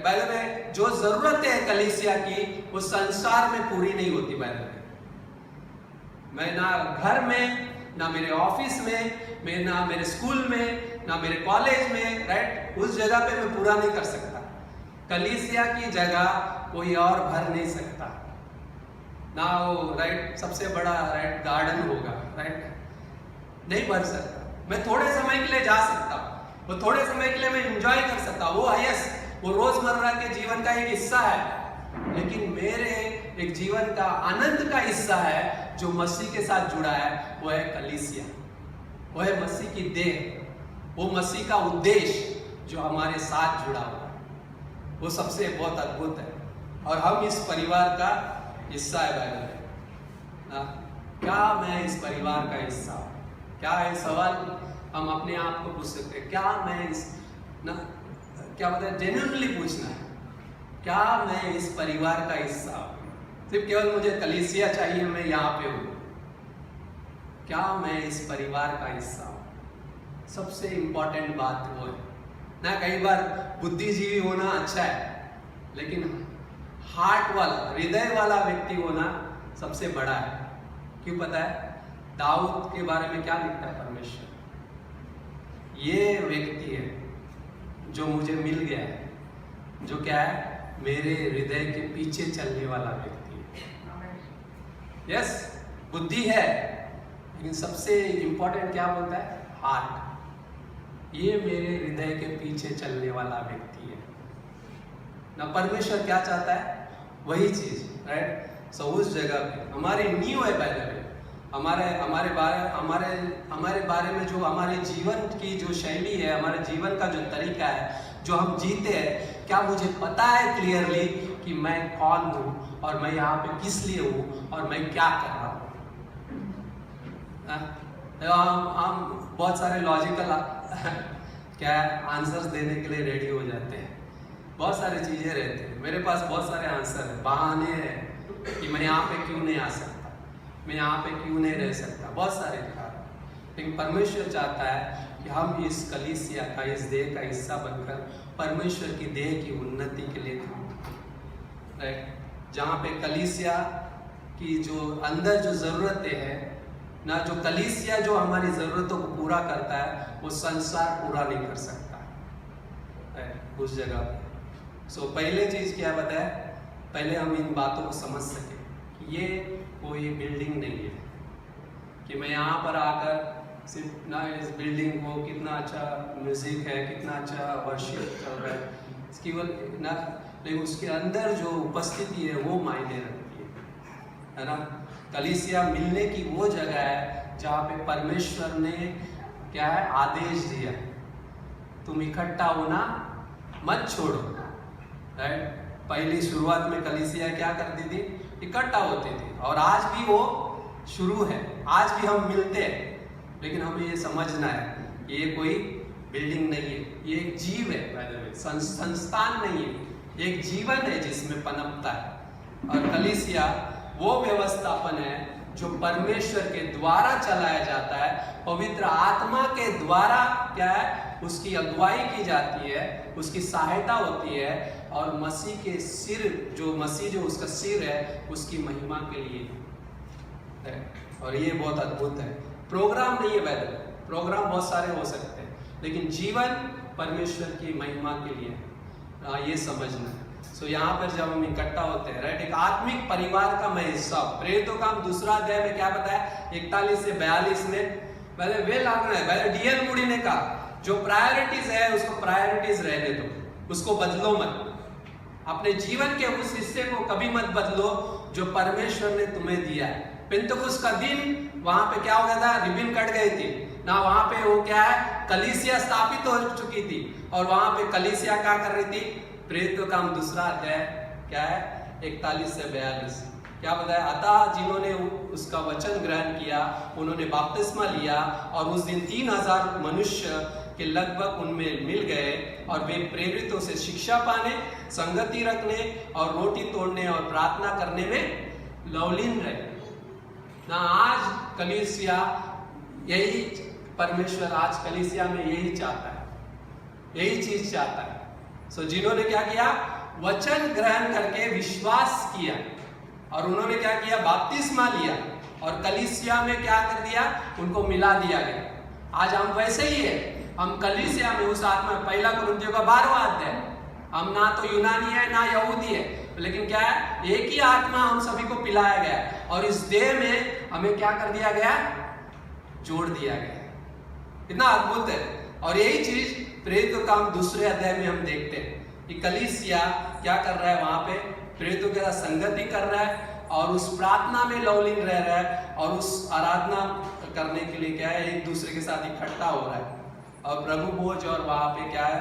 बाय द वे, जो जरूरत है कलीसिया की वो संसार में पूरी नहीं होती। बाय द वे, मैं ना घर में, ना मेरे ऑफिस में, ना मेरे स्कूल में, ना मेरे कॉलेज में, राइट, उस जगह पे मैं पूरा नहीं कर सकता। कलीसिया की जगह कोई और भर नहीं सकता ना, वो राइट सबसे बड़ा राइट गार्डन होगा, राइट, नहीं भर सकता। मैं थोड़े समय के लिए जा सकता, वो थोड़े समय के लिए मैं एंजॉय कर सकता, वो यस, वो रोजमर्रा के जीवन का एक हिस्सा है, लेकिन मेरे एक जीवन का आनंद का हिस्सा है जो मसीह के साथ जुड़ा है, वो है कलीसिया, वो है मसीह की देह, वो मसीह का उद्देश्य जो हमारे साथ जुड़ा हुआ है, वो सबसे बहुत अद्भुत है। और हम इस परिवार का हिस्सा है। भाई, क्या मैं इस परिवार का हिस्सा हूँ? क्या है सवाल हम अपने आप को पूछ सकते हैं, क्या मैं इस ना, क्या मतलब जेन्युइनली पूछना है, क्या मैं इस परिवार का हिस्सा हूँ? सिर्फ केवल मुझे कलीसिया चाहिए, मैं यहाँ पे हूँ, क्या मैं इस परिवार का हिस्सा हूँ? सबसे इंपॉर्टेंट बात वो है ना। कई बार बुद्धिजीवी होना अच्छा है, लेकिन हार्ट वाला, हृदय वाला व्यक्ति होना सबसे बड़ा है। क्यों पता है? दाऊद के बारे में क्या लिखता है परमेश्वर? ये व्यक्ति है जो मुझे मिल गया है, जो क्या है, मेरे हृदय के पीछे चलने वाला व्यक्ति है। यस, बुद्धि है, लेकिन सबसे इंपॉर्टेंट क्या बोलता है? हार्ट। ये मेरे हृदय के पीछे चलने वाला व्यक्ति है ना। परमेश्वर क्या चाहता है? वही चीज, राइट। सो उस जगह पे हमारी नींव है, पहले हमारे बारे में जो हमारे जीवन की जो शैली है, हमारे जीवन का जो तरीका है, जो हम जीते हैं, क्या मुझे पता है क्लियरली कि मैं कौन हूँ और मैं यहाँ पे किस लिए हूँ और मैं क्या कर रहा हूँ? हम बहुत सारे लॉजिकल क्या आंसर्स देने के लिए रेडी हो जाते हैं, बहुत सारी चीजें रहती हैं, मेरे पास बहुत सारे आंसर है, बहाने हैं कि मैं यहाँ पे क्यों नहीं आ सकता, मैं यहाँ पे क्यों नहीं रह सकता, बहुत सारे कारण। लेकिन परमेश्वर चाहता है कि हम इस कलीसिया का, इस देह का हिस्सा बनकर परमेश्वर की देह की उन्नति के लिए काम करें, राइट। जहाँ पे कलीसिया की जो अंदर जो ज़रूरतें हैं ना, जो कलीसिया जो हमारी ज़रूरतों को पूरा करता है, वो संसार पूरा नहीं कर सकता उस जगह पे। सो पहले चीज़ क्या बताया, पहले हम इन बातों को समझ सके कि ये कोई बिल्डिंग नहीं है कि मैं यहाँ पर आकर सिर्फ ना इस बिल्डिंग को कितना अच्छा म्यूजिक है, कितना अच्छा वर्शिप चल रहा है, इसकी वो ना, लेकिन उसके अंदर जो उपस्थिति है वो मायने रखती है ना। कलीसिया मिलने की वो जगह है जहाँ पे परमेश्वर ने क्या है, आदेश दिया, तुम इकट्ठा होना मत छोड़ो, राइट। पहली शुरुआत में कलीसिया क्या करती थी? इकट्ठा होती थी, और आज भी वो शुरू है, आज भी हम मिलते हैं, लेकिन हमें ये समझना है ये कोई बिल्डिंग नहीं है, ये एक जीव है, बाय द वे, संस्थान नहीं है, एक जीवन है जिसमें पनपता है। और कलीसिया वो व्यवस्थापन है जो परमेश्वर के द्वारा चलाया जाता है, पवित्र आत्मा के द्वारा क्या है, उसकी अगुवाई की जाती है, उसकी सहायता होती है, और मसीह के सिर जो मसीह जो उसका सिर है, उसकी महिमा के लिए है। और ये बहुत अद्भुत है। प्रोग्राम नहीं है वैसे, प्रोग्राम बहुत सारे हो सकते हैं, लेकिन जीवन परमेश्वर की महिमा के लिए ये समझना है। सो यहाँ पर जब हम इकट्ठा होते हैं, राइट, एक आत्मिक परिवार का मैं हिस्सा हूँ। प्रेरितों का काम 2 अध्याय में क्या बताया, 41 से 42 में, पहले वे लागू है, पहले डीएल मूडी ने कहा जो प्रायोरिटीज है उसको प्रायोरिटीज रहने दो, उसको बदलो मत, अपने जीवन के उस हिस्से को कभी मत बदलो जो परमेश्वर ने तुम्हें दिया है। पेंतकुस्त का दिन वहां पे क्या हो गया था, रिबिन कट गई थी ना, वहां पे वो क्या है, कलीसिया स्थापित हो चुकी थी, और वहां पे कलीसिया क्या कर रही थी? प्रेरितों का काम 2 अध्याय क्या है, 41 से 42 क्या बताया, अतः जिन्होंने उसका वचन ग्रहण किया उन्होंने बपतिस्मा लिया, और उस दिन 3000 मनुष्य कि लगभग उनमें मिल गए और वे प्रेरितों से शिक्षा पाने, संगति रखने और रोटी तोड़ने और प्रार्थना करने में लवलीन रहे ना। आज कलीसिया यही, परमेश्वर आज कलीसिया में यही चाहता है, यही चीज चाहता है। सो जिन्होंने क्या किया, वचन ग्रहण करके विश्वास किया और उन्होंने क्या किया, बपतिस्मा लिया और कलीसिया में क्या कर दिया, उनको मिला दिया गया। आज हम वैसे ही है, हम कलीसिया में उस आत्मा, पहला कुरिन्थियों का 12वां अध्याय, हम ना तो यूनानी है ना यहूदी है, लेकिन क्या है, एक ही आत्मा हम सभी को पिलाया गया और इस देह में हमें क्या कर दिया गया, जोड़ दिया गया। कितना अद्भुत है। और यही चीज प्रेरितों का हम दूसरे अध्याय में हम देखते हैं कि कलीसिया क्या कर रहा है, वहां पे प्रेरितों के साथ संगति कर रहा है और उस प्रार्थना में लवलीन रह रहा है और उस आराधना करने के लिए क्या है, एक दूसरे के साथ इकट्ठा हो रहा है और प्रभु भोज, और वहां पे क्या है,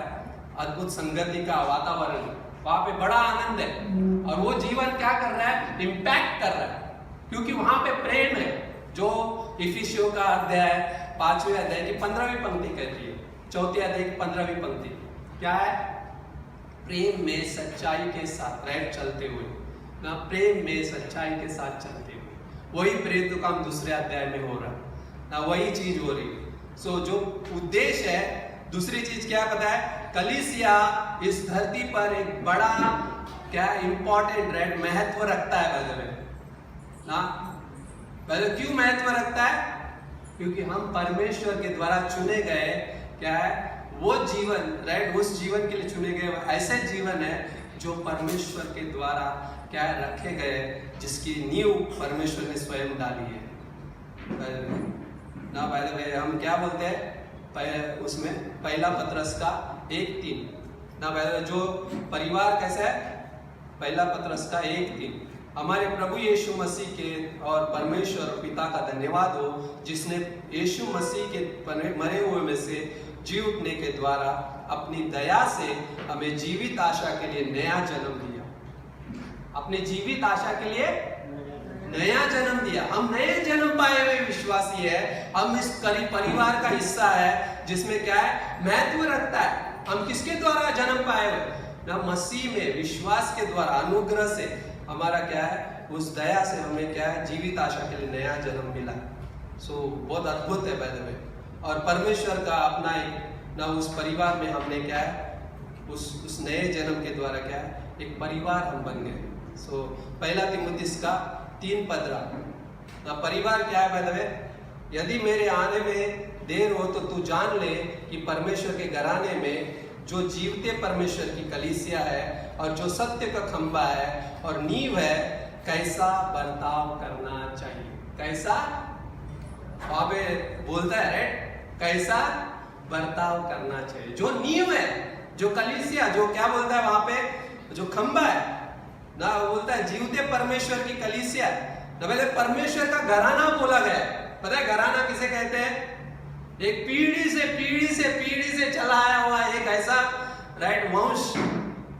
अद्भुत संगति का वातावरण, वहां पे बड़ा आनंद है और वो जीवन क्या कर रहा है, इम्पैक्ट कर रहा है, क्योंकि वहां पे प्रेम है। जो इफिसियों का अध्याय 5वें अध्याय की 15वीं पंक्ति कहती है, 4थे अध्याय की 15वीं पंक्ति क्या है, प्रेम में सच्चाई के साथ रह चलते हुए ना, प्रेम में सच्चाई के साथ चलते हुए। वही प्रेरितों का हम दूसरे अध्याय में हो रहा है ना, वही चीज हो रही है। सो जो उद्देश्य है, दूसरी चीज क्या पता है, कलीसिया इस धरती पर एक बड़ा क्या इंपॉर्टेंट महत्व रखता है ना। पहले क्यों महत्व रखता है, क्योंकि हम परमेश्वर के द्वारा चुने गए क्या है, वो जीवन उस जीवन के लिए चुने गए ऐसे जीवन है जो परमेश्वर के द्वारा क्या है, रखे गए, जिसकी नींव परमेश्वर ने स्वयं डाली है ना। बाय द वे हम क्या बोलते हैं उसमें, पहला पत्रस का 1:3 ना। बाय द वे जो परिवार कैसा है, पहला पत्रस का 1:3, हमारे प्रभु यीशु मसीह के और परमेश्वर पिता का धन्यवाद हो, जिसने यीशु मसीह के मरे हुए में से जी उठने के द्वारा अपनी दया से हमें जीवित आशा के लिए नया जन्म दिया। अपनी जीवित आशा के लिए नया जन्म दिया। हम नए जन्म पाए हुए विश्वासी है, हम इस परिवार का हिस्सा है जिसमें क्या है, महत्व रखता है। हम किसके द्वारा जन्म पाए हुए ना, मसीह में विश्वास के द्वारा, अनुग्रह से हमारा क्या है, उस दया से हमें क्या है, जीवित आशा के लिए नया जन्म मिला। सो बहुत अद्भुत है बाय द वे। और परमेश्वर का अपना एक ना, उस परिवार में हमने क्या है, उस नए जन्म के द्वारा क्या है, एक परिवार हम बन गए। सो पहला तिमुथियुस का 3:15 ना, परिवार क्या है बाय द वे, यदि मेरे आने में देर हो तो तू जान ले कि परमेश्वर के घराने में जो जीवते परमेश्वर की कलीसिया है और जो सत्य का खंभा है और नींव है, कैसा बर्ताव करना चाहिए। कैसा वहां पे बोलता है, राइट, कैसा बर्ताव करना चाहिए। जो नींव है, जो कलीसिया, जो क्या बोलता है वहां पे, जो खंभा है ना, बोलता है जीवते परमेश्वर की कलीसिया ना। पहले परमेश्वर का घराना बोला गया। पता है घराना किसे कहते हैं, एक पीढ़ी से चला आया हुआ एक ऐसा राइट वंश,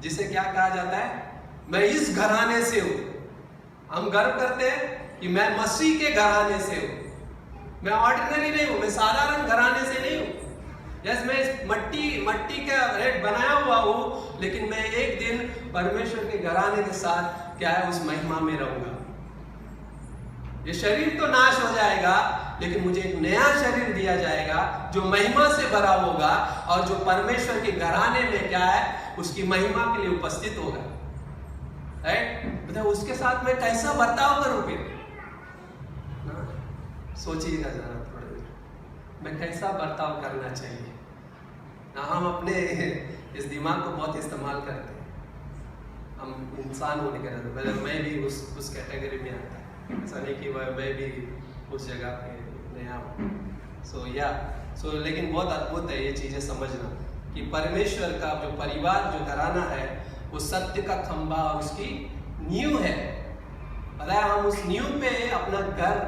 जिसे क्या कहा जाता है, मैं इस घराने से हूं। हम गर्व करते हैं कि मैं मसीह के घराने से हूं, मैं ऑर्डिनरी नहीं हूं, मैं साधारण घराने से नहीं हूं। यस, मैं मट्टी का रेट बनाया हुआ हूं, लेकिन मैं एक दिन परमेश्वर के घराने के साथ क्या है, उस महिमा में रहूंगा। ये शरीर तो नाश हो जाएगा, लेकिन मुझे एक नया शरीर दिया जाएगा जो महिमा से भरा होगा और जो परमेश्वर के घराने में क्या है, उसकी महिमा के लिए उपस्थित होगा। राइट, मतलब उसके साथ मैं कैसा बर्ताव करूं फिर, सोचिएगा जरा थोड़ी देर, मैं कैसा बर्ताव करना चाहिए ना। हम अपने इस दिमाग को बहुत इस्तेमाल करते हैं, हम इंसान होने के नाते, मैं भी उस कैटेगरी में आता है, ऐसा नहीं कि मैं भी उस जगह पे नया हूँ। सो लेकिन बहुत अद्भुत है ये चीज़ें समझना कि परमेश्वर का जो परिवार, जो घराना है, वो सत्य का खंभा और उसकी नींव है। पता है, हम उस नींव पे अपना घर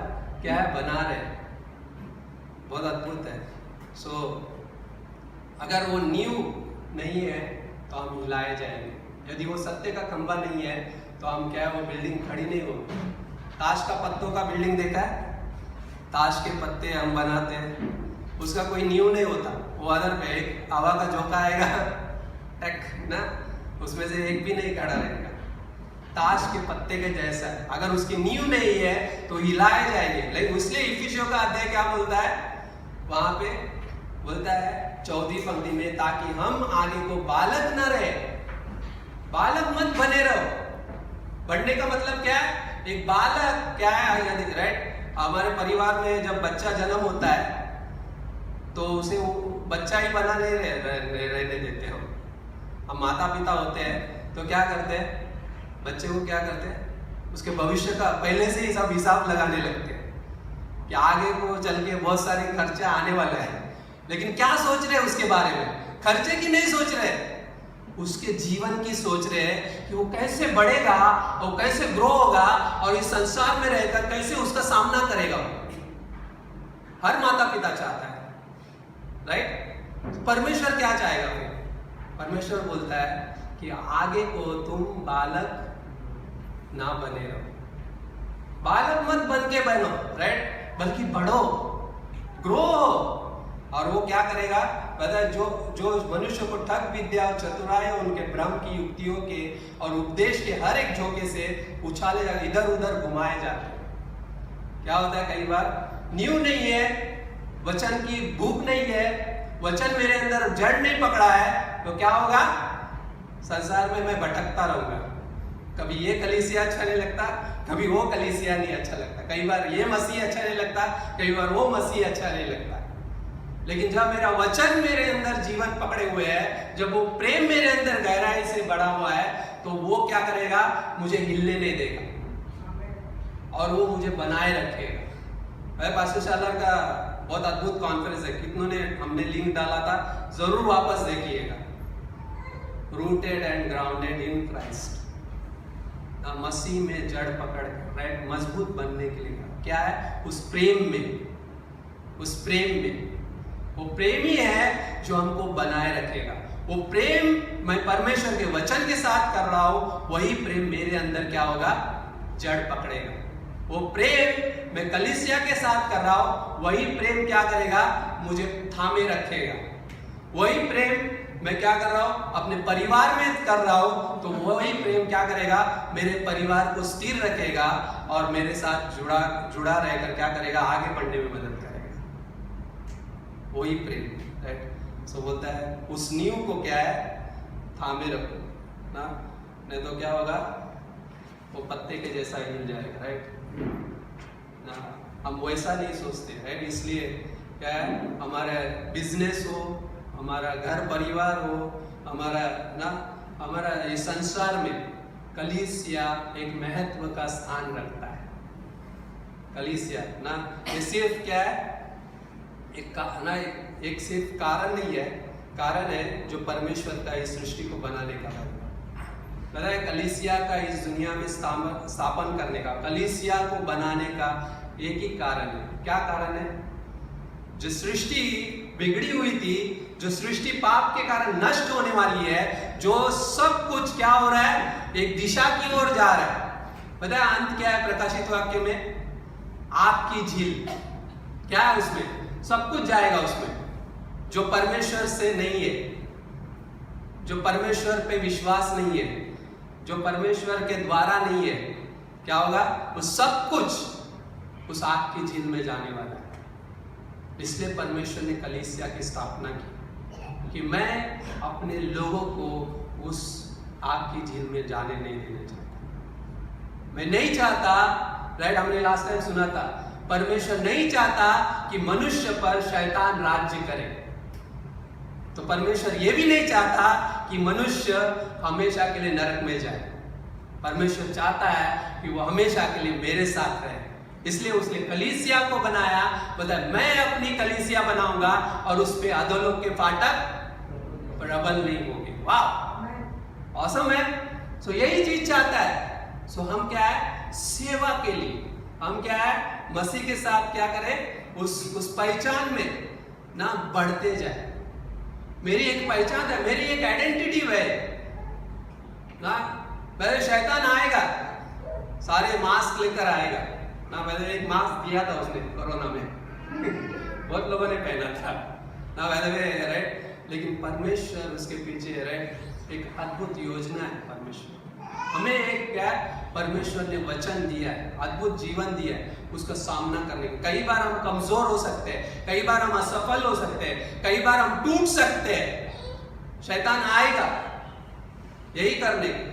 क्या है, बना रहे हैं। बहुत अद्भुत है। अगर वो नींव नहीं है तो हम हिलाए जाएंगे। यदि वो सत्य का खंभा नहीं है तो हम क्या है, वो बिल्डिंग खड़ी नहीं होगी। ताश का पत्तों का बिल्डिंग देखा है, ताश के पत्ते हम बनाते हैं, उसका कोई नींव नहीं होता, वो अदर पे एक हवा का झोंका आएगा टेक ना, उसमें से एक भी नहीं खड़ा रहेगा। ताश के पत्ते के जैसा है, अगर उसकी नींव नहीं है तो हिलाए जाएंगे। लेकिन इसलिए इफिसियों का अध्याय क्या बोलता है, वहां पे बोलता है 14वीं पंक्ति में, ताकि हम आगे को बालक न रहे। बालक मत बने रहो। बनने का मतलब क्या है, एक बालक क्या है, यानी राइट, हमारे परिवार में जब बच्चा जन्म होता है तो उसे बच्चा ही बना नहीं रहने देते हम माता पिता होते हैं तो क्या करते हैं, बच्चे को क्या करते हैं, उसके भविष्य का पहले से ही सब हिसाब लगाने लगते हैं कि आगे को चल के बहुत सारे खर्चा आने वाला है। लेकिन क्या सोच रहे हैं उसके बारे में, खर्चे की नहीं सोच रहे, उसके जीवन की सोच रहे हैं कि वो कैसे बढ़ेगा, वो कैसे ग्रो होगा और इस संसार में रहकर कैसे उसका सामना करेगा। हर माता पिता चाहता है, राइट। परमेश्वर क्या चाहेगा फिर, परमेश्वर बोलता है कि आगे को तुम बालक ना बने रहो, बालक मत बन के बनो, राइट, बल्कि बढ़ो, ग्रो। और वो क्या करेगा पता है, जो मनुष्य को ठग विद्या और चतुराई उनके भ्रम की युक्तियों के और उपदेश के हर एक झोंके से उछाले जाते, इधर उधर घुमाए जाते हैं। क्या होता है, कई बार नींव नहीं है, वचन की भूख नहीं है, वचन मेरे अंदर जड़ नहीं पकड़ा है, तो क्या होगा, संसार में मैं भटकता रहूंगा। कभी ये कलीसिया अच्छा नहीं लगता, कभी वो कलीसिया नहीं अच्छा लगता, कई बार ये मसीह अच्छा नहीं लगता, कई बार वो मसीह अच्छा नहीं लगता। लेकिन जब मेरा वचन मेरे अंदर जीवन पकड़े हुए है, जब वो प्रेम मेरे अंदर गहराई से बढ़ा हुआ है, तो वो क्या करेगा, मुझे हिलने नहीं देगा और वो मुझे बनाए रखेगा। पास्टर शालर का बहुत अद्भुत कॉन्फ्रेंस है, कितनों ने हमने लिंक डाला था, जरूर वापस देखिएगा। Rooted and grounded in Christ, मसीह में जड़ पकड़ के, राइट, मजबूत बनने के लिए क्या है, उस प्रेम में, उस प्रेम में। वो प्रेम ही है जो हमको बनाए रखेगा। वो प्रेम मैं परमेश्वर के वचन के साथ कर रहा हूं, वही प्रेम मेरे अंदर क्या होगा, जड़ पकड़ेगा। वो प्रेम मैं कलीसिया के साथ कर रहा हूं, वही प्रेम क्या करेगा, मुझे थामे रखेगा। वही प्रेम मैं क्या कर रहा हूं, अपने परिवार में कर रहा हूं, तो वही प्रेम क्या करेगा, मेरे परिवार को स्थिर रखेगा और मेरे साथ जुड़ा रहकर क्या करेगा, आगे बढ़ने में मदद करेगा। वही प्रेम, राइट। सो बोलता है उस नींव को क्या है, थामे रखो ना, नहीं तो क्या होगा, वो पत्ते के जैसा हिल जाएगा, राइट ना। हम वैसा नहीं सोचते, राइट। इसलिए क्या है, हमारा बिजनेस हो, हमारा घर परिवार हो, हमारा ना, हमारा इस संसार में कलीसिया एक महत्व का स्थान रखता है। कलीसिया ना, ये सिर्फ क्या है, एक सिर्फ कारण नहीं है, कारण है जो परमेश्वर का इस सृष्टि को बनाने का पता है, कलीसिया का इस दुनिया में स्थापन करने का, कलीसिया को बनाने का एक ही कारण है। क्या कारण है, जो सृष्टि बिगड़ी हुई थी, जो सृष्टि पाप के कारण नष्ट होने वाली है, जो सब कुछ क्या हो रहा है, एक दिशा की ओर जा रहा है। पता है अंत क्या है प्रकाशित वाक्य में, आपकी झील क्या है, उसमें सब कुछ जाएगा, उसमें जो परमेश्वर से नहीं है, जो परमेश्वर पे विश्वास नहीं है, जो परमेश्वर के द्वारा नहीं है, क्या होगा, वो सब कुछ उस आग की झील में जाने वाला है। इसलिए परमेश्वर ने कलीसिया की स्थापना की कि मैं अपने लोगों को उस आग की झील में जाने नहीं देना चाहता। मैं नहीं चाहता, राइट, हमने लास्ट टाइम सुना था, परमेश्वर नहीं चाहता कि मनुष्य पर शैतान राज्य करे। तो परमेश्वर ये भी नहीं चाहता कि मनुष्य हमेशा के लिए नरक में जाए। परमेश्वर चाहता है कि वो हमेशा के लिए मेरे साथ रहे। इसलिए उसने कलीसिया को बनाया, बोला मैं अपनी कलीसिया बनाऊंगा और उस पे अधोलोक के फाटक प्रबल नहीं होंगे। वाह, ऑसम है। सो यही चीज चाहता है। सो हम क्या है, सेवा के लिए हम क्या है, मसीह के साथ क्या करें, उस पहचान में ना बढ़ते जाए। मेरी एक पहचान है, मेरी एक आइडेंटिटी है ना। पहले शैतान आएगा, सारे मास्क लेकर आएगा ना। मैंने एक मास्क दिया था उसने कोरोना में बहुत लोगों ने पहना था ना राइट। लेकिन परमेश्वर उसके पीछे राइट एक अद्भुत योजना है। परमेश्वर हमें एक क्या परमेश्वर ने वचन दिया है, अद्भुत जीवन दिया है उसका सामना करने का। कई बार हम कमजोर हो सकते हैं, कई बार हम असफल हो सकते हैं, कई बार हम टूट सकते हैं, शैतान आएगा यही करने के।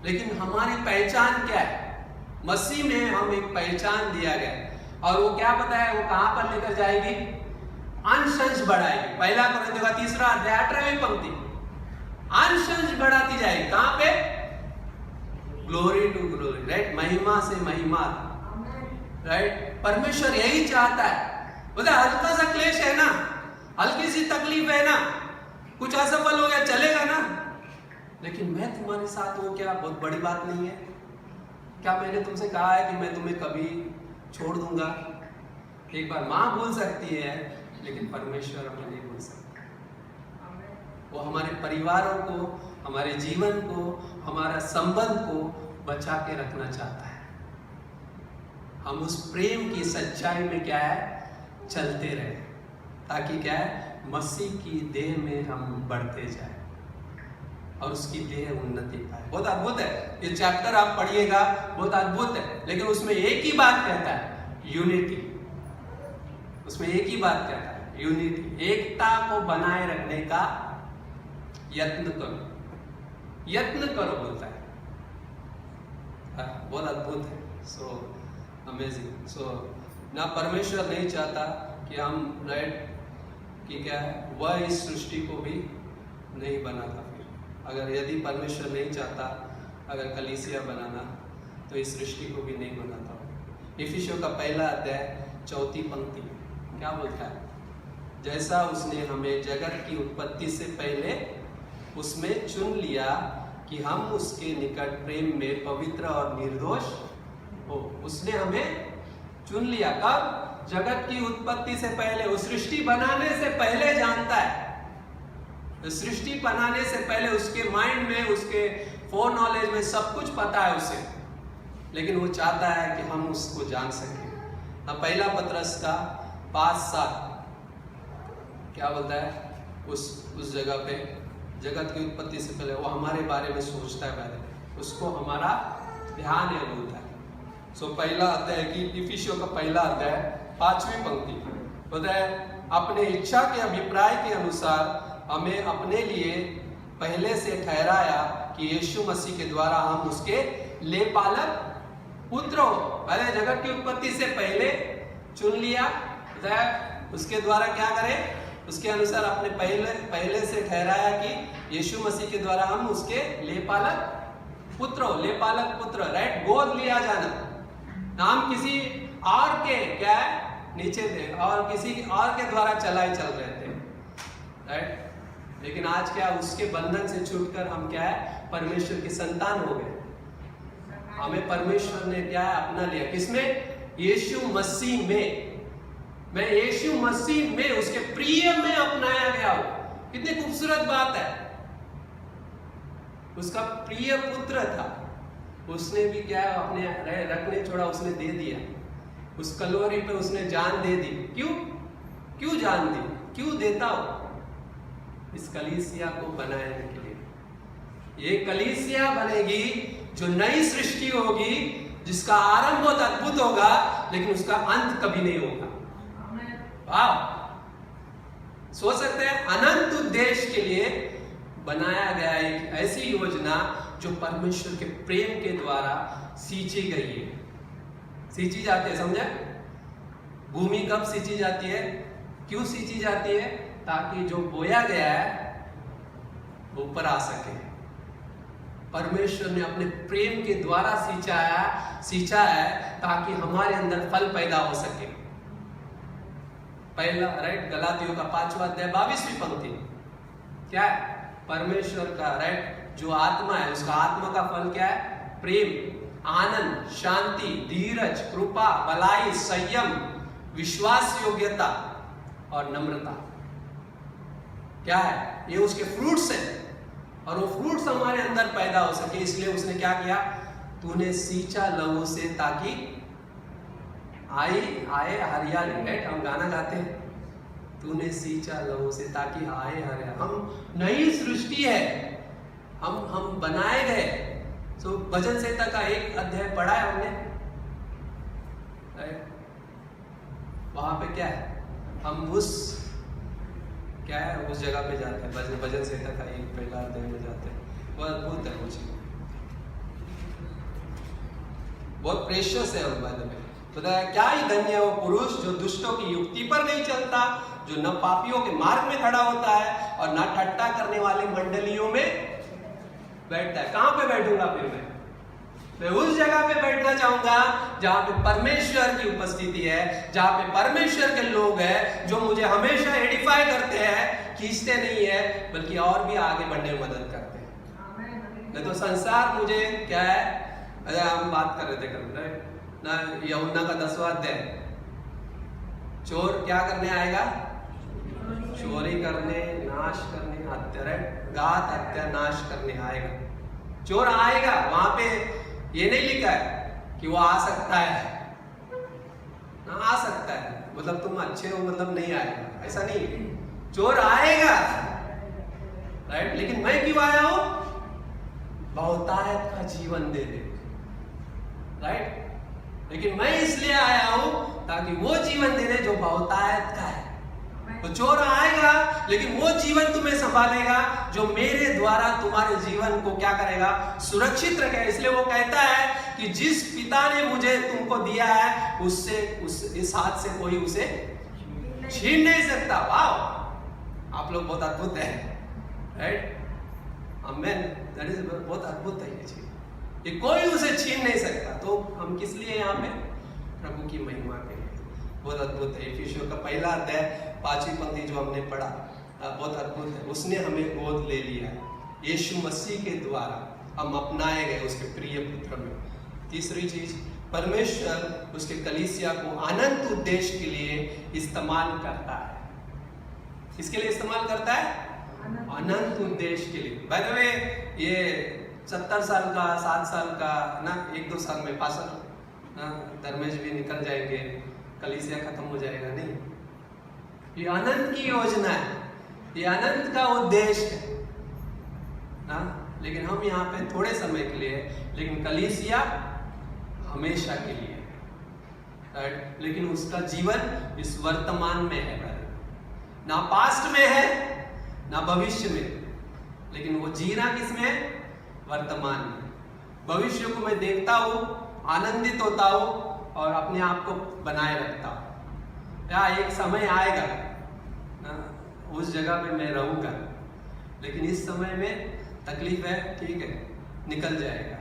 लेकिन हमारी पहचान क्या है? मसीह में हम एक पहचान दिया गया और वो क्या पता है वो कहां पर लेकर जाएगी? अंश बढ़ाएगी। पहला कोरिन्थियों का 3 अध्याय 18वीं पंक्ति, अंश बढ़ाती जाएगी। कहां पे? ग्लोरी टू ग्लोरी, राइट, महिमा से महिमा, राइट। परमेश्वर यही चाहता है। बोला हल्का सा क्लेश है ना, हल्की सी तकलीफ है ना, कुछ असफल हो गया चलेगा ना, लेकिन मैं तुम्हारे साथ हूं, क्या बहुत बड़ी बात नहीं है? क्या मैंने तुमसे कहा है कि मैं तुम्हें कभी छोड़ दूंगा? एक बार मां भूल सकती है लेकिन परमेश्वर हमें नहीं भूल सकता। वो हमारे परिवारों को, हमारे जीवन को, हमारा संबंध को बचा के रखना चाहता है। हम उस प्रेम की सच्चाई में क्या है चलते रहे, ताकि क्या है मसीह की देह में हम बढ़ते जाए और उसकी देह उन्नति पाए। बहुत अद्भुत है ये चैप्टर, आप पढ़िएगा, बहुत अद्भुत है। लेकिन उसमें एक ही बात कहता है, यूनिटी। उसमें एक ही बात कहता है, यूनिटी, एकता को बनाए रखने का यत्न करो, यत्न करो बोलता है। बहुत अद्भुत है। So amazing. सो ना परमेश्वर नहीं चाहता कि हम राइट कि क्या है वह इस सृष्टि को भी नहीं बनाता। फिर अगर यदि परमेश्वर नहीं चाहता अगर कलीसिया बनाना तो इस सृष्टि को भी नहीं बनाता। इफिसियों का 1 अध्याय 4 पंक्ति क्या बोलता है? जैसा उसने हमें जगत की उत्पत्ति से पहले उसमें चुन लिया कि हम उसके निकट प्रेम में पवित्र और निर्दोष हो। उसने हमें चुन लिया कब? जगत की उत्पत्ति से पहले। उस सृष्टि बनाने से पहले जानता है, सृष्टि बनाने से पहले उसके माइंड में, उसके फोर नॉलेज में सब कुछ पता है उसे, लेकिन वो चाहता है कि हम उसको जान सकें। अब 1 पतरस का 5:7 क्या बोलता है? उस जगह पे जगत की उत्पत्ति से पहले वो हमारे बारे में सोचता है, पहले उसको हमारा ध्यान है बोलता है। सो 1 अध्याय की इफिसियों का 1 अध्याय 5वीं पंक्ति बोलता है, अपने इच्छा के अभिप्राय के अनुसार हमें अपने लिए पहले से ठहराया कि यीशु मसीह के द्वारा हम उसके लेपालक पुत्र हो। पहले जगत की उत्पत्ति से पहले चुन लिया, उसके द्वारा क्या करें? उसके अनुसार अपने पहले से ठहराया कि यीशु मसीह के द्वारा हम उसके लेपालक पुत्र हो। लेपालक पुत्र, राइट, गोद लिया जाना। नाम किसी और के क्या है नीचे थे और किसी और के द्वारा चलाए चल रहे थे, राइट। लेकिन आज क्या उसके बंधन से छूटकर हम क्या है परमेश्वर की संतान हो गए। हमें परमेश्वर ने क्या है अपना लिया, किसमें? यीशु मसीह में। मैं यीशु मसीह में उसके प्रिय में अपनाया गया हूं। कितनी खूबसूरत बात है। उसका प्रिय पुत्र था, उसने भी क्या अपने रखने छोड़ा, उसने दे दिया। उस कलोरी पे उसने जान दे दी। क्यों जान दी? क्यों देता हो? इस कलीसिया को बनाने के लिए। ये कलीसिया बनेगी जो नई सृष्टि होगी, जिसका आरंभ बहुत अद्भुत होगा लेकिन उसका अंत कभी नहीं होगा। वाह, सोच सकते हैं अनंत उद्देश्य के लिए बनाया गया एक ऐसी योजना जो परमेश्वर के प्रेम के द्वारा सींची गई है, सींची जाती है। समझे? भूमि कब सींची जाती है? क्यों सींची जाती है? ताकि जो बोया गया है वो ऊपर आ सके। परमेश्वर ने अपने प्रेम के द्वारा सींचा है ताकि हमारे अंदर फल पैदा हो सके। पहला राइट गलातियों का 5वां अध्याय 22वीं पंक्ति क्या है? परमेश्वर का राइट जो आत्मा है उसका आत्मा का फल क्या है? प्रेम, आनंद, शांति, धीरज, कृपा, भलाई, संयम, विश्वास योग्यता और नम्रता। क्या है? ये उसके फ्रूट्स हैं और वो फ्रूट्स हमारे अंदर पैदा हो सके, इसलिए उसने क्या किया? तूने सींचा लहू से ताकि आए हरियाली। राइट, हम गाना गाते हैं, तूने सींचा लहू से ताकि आए हरे। हम नई सृष्टि है, हम बनाए गए। तो भजन संहिता का एक अध्याय पढ़ा है हमने, वहां पे क्या है, हम उस जगह पे जाते हैं, भजन संहिता का एक पहला अध्याय में जाते हैं। बहुत अद्भुत है, मुझे बहुत प्रेशियस है। बारे में बताया क्या ही धन्य है वो पुरुष जो दुष्टों की युक्ति पर नहीं चलता, जो न पापियों के मार्ग में खड़ा होता है और न ठट्टा करने वाले मंडलियों में बैठता है। कहां पे बैठूंगा फिर मैं उस जगह पे बैठना चाहूंगा जहां पे परमेश्वर की उपस्थिति है, जहां पे परमेश्वर के लोग हैं जो मुझे हमेशा एडिफाई करते हैं, खींचते नहीं है बल्कि और भी आगे बढ़ने में मदद करते हैं। नहीं तो संसार मुझे क्या है, हम बात कर रहे थे कल ना, यूहन्ना का 10वां अध्याय, चोर क्या करने आएगा, चोरी करने, नाश करने, घात हत्या नाश करने आएगा। चोर आएगा, वहां पे ये नहीं लिखा है कि वो आ सकता है ना, आ सकता है मतलब तुम अच्छे हो मतलब नहीं आएगा, ऐसा नहीं है। चोर आएगा, राइट। लेकिन मैं क्यों आया हूं, बहुतायत का जीवन दे दे, राइट। लेकिन मैं इसलिए आया हूं ताकि वो जीवन दे दे जो बहुतायत का है। तो चोर आएगा लेकिन वो जीवन तुम्हें संभालेगा जो मेरे द्वारा तुम्हारे जीवन को क्या करेगा, सुरक्षित रखेगा। इसलिए वो कहता है कि जिस पिता ने मुझे तुमको दिया है उससे इस हाथ से कोई उसे छीन नहीं सकता। वाह, आप लोग बहुत अद्भुत है, राइट। आमेन, दैट इज बहुत अद्भुत है ये चीज, ये कोई उसे छीन नहीं सकता। तो हम किस लिए यहाँ पे, प्रभु की महिमा के लिए। बहुत अद्भुत है। इफिसियों का पहला अध्याय 5वीं पंक्ति जो हमने पढ़ा, बहुत अद्भुत है। उसने हमें गोद ले लिया, यीशु मसीह के द्वारा हम अपनाए गए उसके प्रिय पुत्र में। तीसरी चीज, परमेश्वर उसके कलीसिया को अनंत उद्देश्य के लिए इस्तेमाल करता है। किसके लिए इस्तेमाल करता है, अनंत उद्देश्य के लिए। बाय द वे ये 70 साल का, 7 साल का ना, 1-2 साल में पास्टर ना धर्मेश भी निकल जाएंगे, कलीसिया खत्म हो जाएगा, नहीं। ये अनंत की योजना है, ये अनंत का उद्देश्य है ना। लेकिन हम यहाँ पे थोड़े समय के लिए, लेकिन कलीसिया हमेशा के लिए, राइट। लेकिन उसका जीवन इस वर्तमान में है, ना पास्ट में है ना भविष्य में, लेकिन वो जीना किसमें, वर्तमान में। भविष्य को मैं देखता हूँ, आनंदित होता हूँ और अपने आप को बनाए रखता हूँ। या एक समय आएगा ना, उस जगह पे मैं रहूँगा, लेकिन इस समय में तकलीफ है, ठीक है, निकल जाएगा।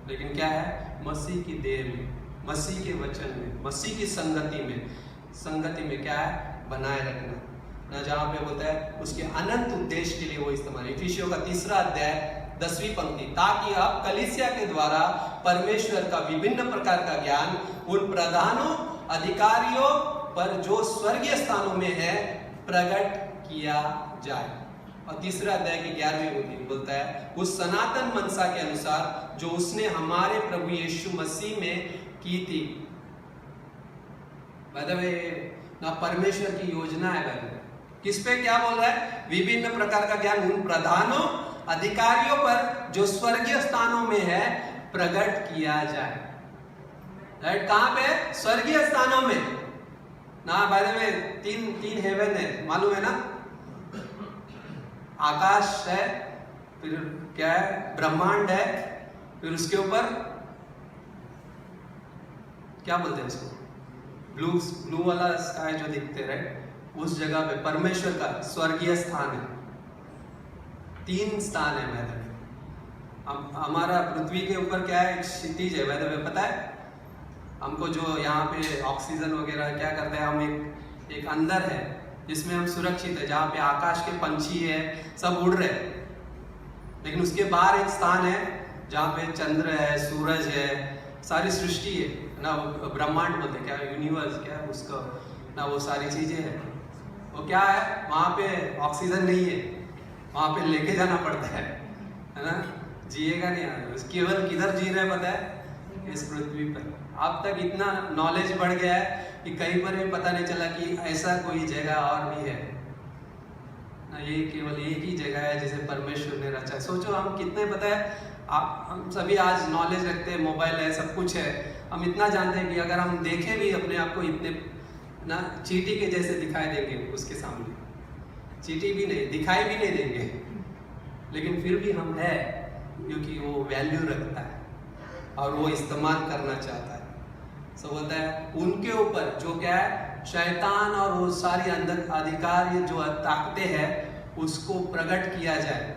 लेकिन क्या है, मसीह की देह में, मसीह के वचन में, मसीह की संगति में क्या है, बनाए रखना ना। जहाँ पे बोलता है उसके अनंत उद्देश्य के लिए वो इस्तेमाल। इफिसियों का 3रा अध्याय 10वीं पंक्ति, ताकि आप कलीसिया के द्वारा परमेश्वर का विभिन्न प्रकार का ज्ञान उन प्रधानों अधिकारियों पर जो स्वर्गीय स्थानों में है प्रकट किया जाए। और 3रा अध्याय की 11वीं पंक्ति बोलता है उस सनातन मनसा के अनुसार जो उसने हमारे प्रभु यीशु मसीह में की थी। ना परमेश्वर की योजना है, किस पे क्या बोल रहा है, विभिन्न प्रकार का ज्ञान उन प्रधानों अधिकारियों पर जो स्वर्गीय स्थानों में है प्रकट किया जाए। राइट, कहां पे, स्वर्गीय स्थानों में ना। बाय द वे तीन हेवन है, मालूम है ना। आकाश है, फिर क्या है, ब्रह्मांड है, फिर उसके ऊपर क्या बोलते हैं उसको, ब्लू वाला स्काई जो दिखते, राइट, उस जगह पे परमेश्वर का स्वर्गीय स्थान है। 3 स्थान है वैसे। हमारा पृथ्वी के ऊपर क्या है, एक क्षितिज है वैसे, पता है हमको, जो यहाँ पे ऑक्सीजन वगैरह क्या करते हैं, हम एक अंदर है जिसमें हम सुरक्षित है, जहाँ पे आकाश के पंछी है, सब उड़ रहे हैं। लेकिन उसके बाहर एक स्थान है जहाँ पे चंद्र है, सूरज है, सारी सृष्टि है ना, ब्रह्मांड बोलते क्या, यूनिवर्स क्या है उसका ना, वो सारी चीजें हैं। वो क्या है, वहाँ पे ऑक्सीजन नहीं है, वहाँ पे लेके जाना पड़ता है ना, जिएगा नहीं। केवल किधर जी रहे पता है, इस पृथ्वी पर। अब तक इतना नॉलेज बढ़ गया है कि कहीं पर भी पता नहीं चला कि ऐसा कोई जगह और भी है ना, ये केवल एक ही जगह है जिसे परमेश्वर ने रचा है। सोचो हम कितने, पता है हम सभी आज नॉलेज रखते हैं, मोबाइल है, सब कुछ है, हम इतना जानते हैं कि अगर हम देखें भी अपने आप को इतने ना चींटी के जैसे दिखाई देंगे उसके सामने, चींटी भी नहीं दिखाई भी नहीं देंगे, लेकिन फिर भी हम है क्योंकि वो वैल्यू रखता है और वो इस्तेमाल करना चाहता है। सो बोलता है उनके ऊपर जो क्या है शैतान और वो सारी अंदर अधिकार ये जो ताकतें हैं उसको प्रकट किया जाए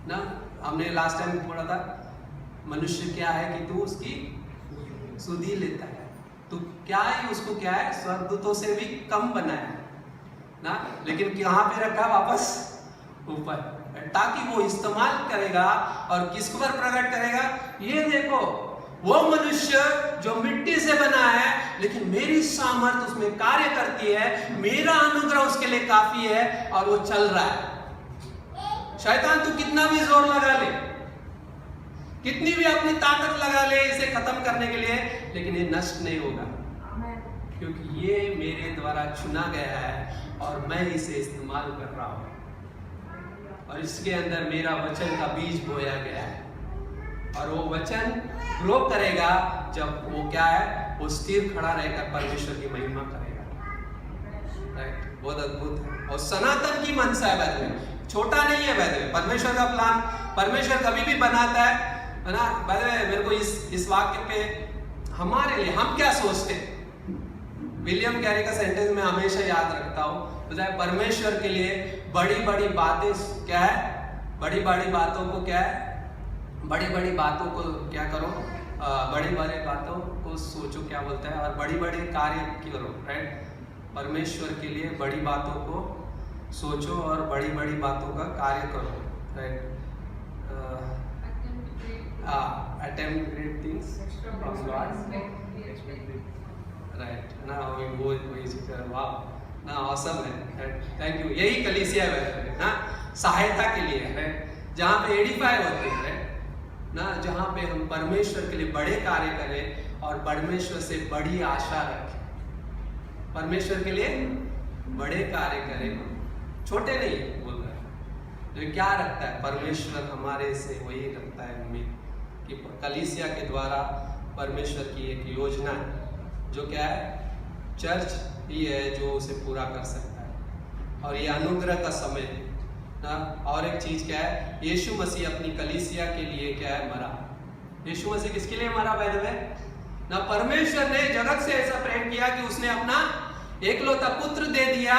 ना। हमने लास्ट टाइम पढ़ा था मनुष्य क्या है कि तू उसकी सुधि लेता है, तो क्या है उसको क्या है स्वर्गदूतों से भी कम बनाया ना, लेकिन कहाँ पे रखा वापस ऊपर, ताकि वो इस्तेमाल करेगा और किसको पर प्रकट करेगा। ये देखो वो मनुष्य जो मिट्टी से बना है लेकिन मेरी सामर्थ उसमें कार्य करती है, मेरा अनुग्रह उसके लिए काफी है और वो चल रहा है। शैतान तू कितना भी जोर लगा ले, कितनी भी अपनी ताकत लगा ले इसे खत्म करने के लिए, लेकिन ये नष्ट नहीं होगा क्योंकि ये मेरे द्वारा चुना गया है और मैं इसे इस्तेमाल कर रहा हूं और इसके अंदर मेरा वचन का बीज बोया गया है और वो वचन ग्रो करेगा जब वो क्या है वो स्थिर खड़ा रहकर परमेश्वर की महिमा करेगा। राइट, बहुत अद्भुत है और सनातन की मनसा है वैसे, छोटा नहीं है वैसे परमेश्वर का प्लान। परमेश्वर कभी भी बनाता है ना। वैसे मेरे को इस वाक्य पे हमारे लिए हम क्या सोचते हैं, विलियम कैरी का सेंटेंस मैं हमेशा याद रखता हूँ, परमेश्वर के लिए बड़ी बड़ी बातें क्या है, बड़ी बड़ी बातों को क्या है, बड़ी बड़ी बातों को क्या करो, बड़ी बड़ी बातों को सोचो क्या बोलता है, और बड़ी बड़ी कार्य करो। राइट, परमेश्वर के लिए बड़ी बातों को सोचो और बड़ी बड़ी बातों का कार्य करो। Right, attempt great things from God। Right ना, वो वाह ना, ऑसम है। Thank you. यही कलीसिया है ना, सहायता के लिए है, जहाँ पे एडिफाई होते हैं ना, जहाँ पे हम परमेश्वर के लिए बड़े कार्य करें और परमेश्वर से बड़ी आशा रखें। परमेश्वर के लिए बड़े कार्य करें, छोटे नहीं बोल रहा है। जो क्या रखता है परमेश्वर हमारे से, वही रखता है उम्मीद कि कलीसिया के द्वारा परमेश्वर की एक योजना है जो क्या है, चर्च ही है जो उसे पूरा कर सकता है। और ये अनुग्रह का समय ना। और एक चीज क्या है, यीशु मसीह अपनी कलीसिया के लिए क्या है, मरा। यीशु मसीह किसके लिए मरा बाय द वे ना, परमेश्वर ने जगत से ऐसा प्रेम किया कि उसने अपना एकलौता पुत्र दे दिया